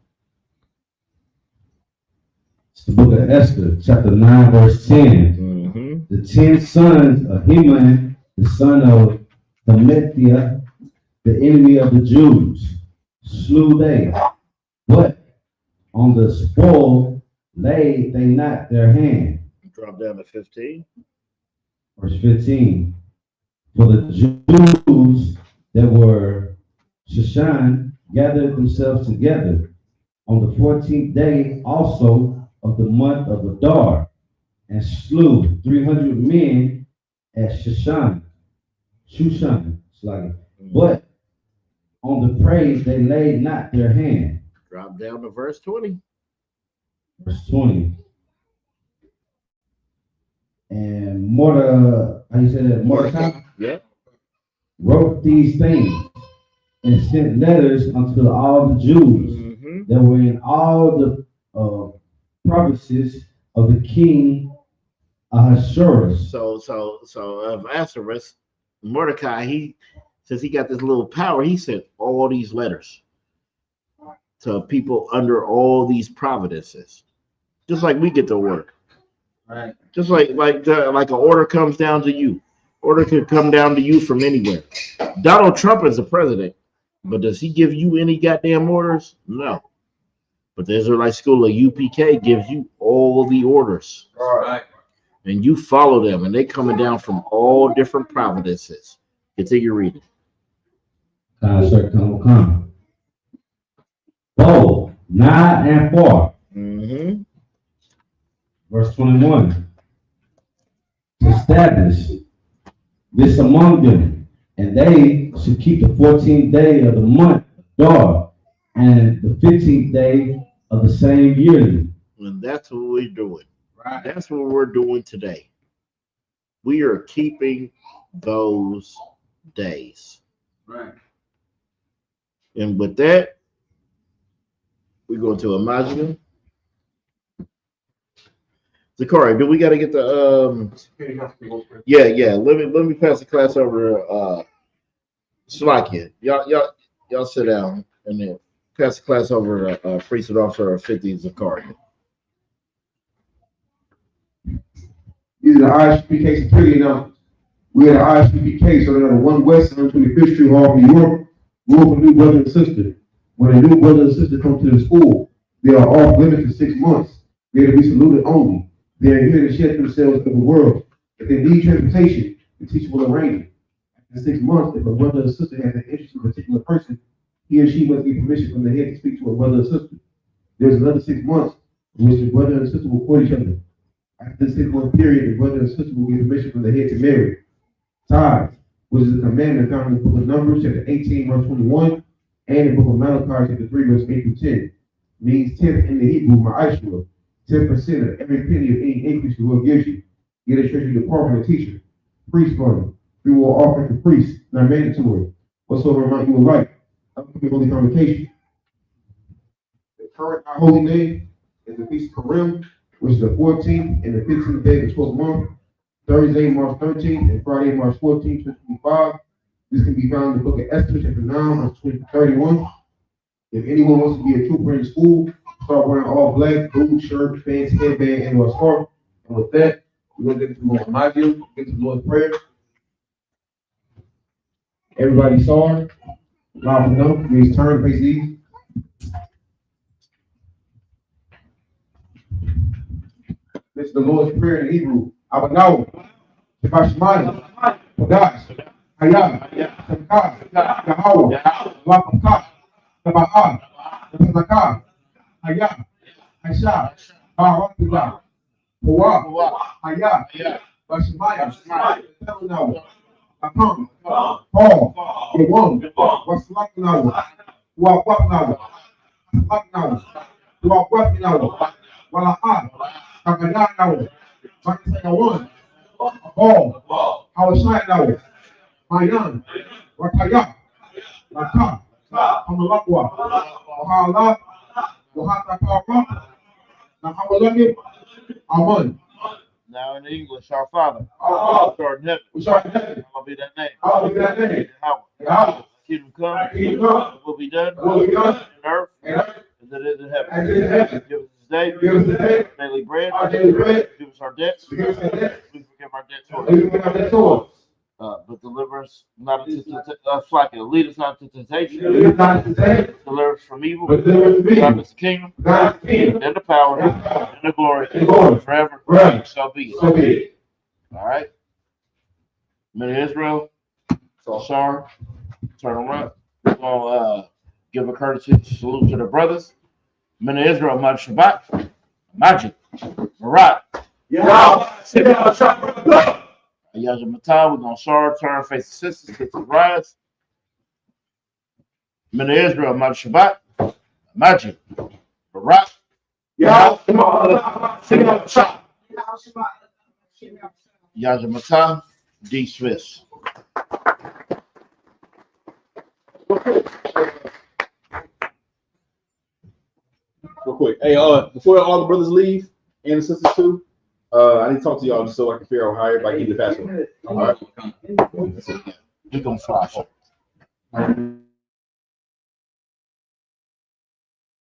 Speaker 6: It's the book of Esther, chapter 9, verse 10. The 10 sons of Heman, the son of Hamethia, the enemy of the Jews, slew they. But on the spoil laid they not their hand.
Speaker 5: Drop down to 15.
Speaker 6: Verse 15. For the Jews that were Shushan gathered themselves together on the 14th day also of the month of Adar, and slew 300 men at Shushan. But on the praise they laid not their hand.
Speaker 5: Drop down to verse 20.
Speaker 6: Verse 20. And Mordecai wrote these things and sent letters unto all the Jews that were in all the provinces of the king Ahasuerus.
Speaker 5: So of Ahasuerus, Mordecai, since he got this little power, he sent all these letters to people under all these providences, just like we get to work.
Speaker 7: Right.
Speaker 5: Just like an order comes down to you. Order could come down to you from anywhere. Donald Trump is the president, but does he give you any goddamn orders? No. But the Israelite School of UPK gives you all the orders.
Speaker 7: All right.
Speaker 5: And you follow them, and they coming down from all different providences. Continue reading.
Speaker 6: Come. both nigh and far.
Speaker 5: Mm-hmm.
Speaker 6: Verse 21. Establish this among them, and they should keep the 14th day of the month Dar, and the 15th day of the same yearly.
Speaker 5: And that's what we're doing.
Speaker 6: Right.
Speaker 5: That's what we're doing today. We are keeping those days.
Speaker 6: Right.
Speaker 5: And with that, we go to Imagine. Zakari, do we got to get the yeah. Let me pass the class over to Slakia. Y'all sit down and then pass the class over to Priest Officer 50 Zakari.
Speaker 7: These are the ISUPK security announcements. We are the ISUPK, so they're the 1 West 125th Street Hall, New York. Rule for new brother and sister. When a new brother and sister come to the school, they are off limits for 6 months. They are to be saluted only. They are here to share themselves with the world. If they need transportation, the teacher will arrange it. After 6 months, if a brother or sister has an interest in a particular person, he or she must get permission from the head to speak to a brother or sister. There's another 6 months in which the brother and sister will court each other. After the 6 month period, the brother and sister will get permission from the head to marry. Tithes, which is a commandment found in the book of Numbers, chapter 18, verse 21, and the book of Malachi, chapter 3, verse 8 through 10, means 10th in the Hebrew, ma'ashua, 10% of every penny of any increase the Lord gives you. Get a treasury department a teacher. Priest money. We will offer to priests, not mandatory. Whatsoever amount you will write. Upcoming holy convocation. The current holy day is the Feast of Purim, which is the 14th and the 15th day of the 12th month. Thursday, March 13th, and Friday, March 14th, 2025. This can be found in the book of Esther, chapter 9, verse 20 to 31. If anyone wants to be a trooper in school, start wearing all black, blue shirt, pants, headband, and or scarf. And with that, we're going to get to the Lord's Magil, get to the Lord's Prayer. Everybody saw, loud enough, please turn, face these. This is the Lord's Prayer in Hebrew. Abanaw, Shebashmani, Kodash, Hayam, Shemkah, Yahweh, Lakakah, Taba'ah, Tabazakah, Hayam, Aisha, Barakatullah, Puwa, Hayam, Bashmaya, Tabanaw, Akam, Paul, Yewam, Waslaknaw, Wapnaw, Waslaknaw, Wapnaw, Wala'ah, Kakadanaw, Bakasanawan, Paul, Hawashanaw, Mayan, Wakaya, Laka, Amalakwa, Wahala, Wahatakara, Nahamalani, Aman.
Speaker 5: Now in English, our Father,
Speaker 7: Which art in heaven,
Speaker 5: hallowed be thy name.
Speaker 7: hallowed be thy name.
Speaker 5: Yahweh, kingdom come, will be done in earth as it is in heaven.
Speaker 7: As it is in heaven.
Speaker 5: Give us this day
Speaker 7: Give us today
Speaker 5: daily bread.
Speaker 7: our daily bread.
Speaker 5: Give us our debts.
Speaker 7: Forgive us our debts.
Speaker 5: We forgive our debts.
Speaker 7: We forgive our debtors.
Speaker 5: But deliver us not into temptation. Lead us not into temptation.
Speaker 7: Lead us not into temptation.
Speaker 5: Deliver us from evil.
Speaker 7: But deliver us from evil.
Speaker 5: God is the kingdom,
Speaker 7: God is the kingdom,
Speaker 5: and the power,
Speaker 7: and the power,
Speaker 5: and the glory,
Speaker 7: and the glory,
Speaker 5: forever.
Speaker 7: forever.
Speaker 5: So be it.
Speaker 7: So be it.
Speaker 5: All right. Men of Israel, Shar, turn around. We're going to give a courtesy salute to the brothers. Men of Israel, Mad Shabbat, Magic, Marat. Yaja Matah, we're going to Shar, turn, face the sisters, get to rise. Men of Israel, Mad Shabbat, Magic, Marat. Yaja Matah, D. Swiss.
Speaker 9: Real quick. Hey, before all the brothers leave and the sisters too, I need to talk to y'all just so I can figure out how everybody keep the password. All right.
Speaker 5: We're going to flash.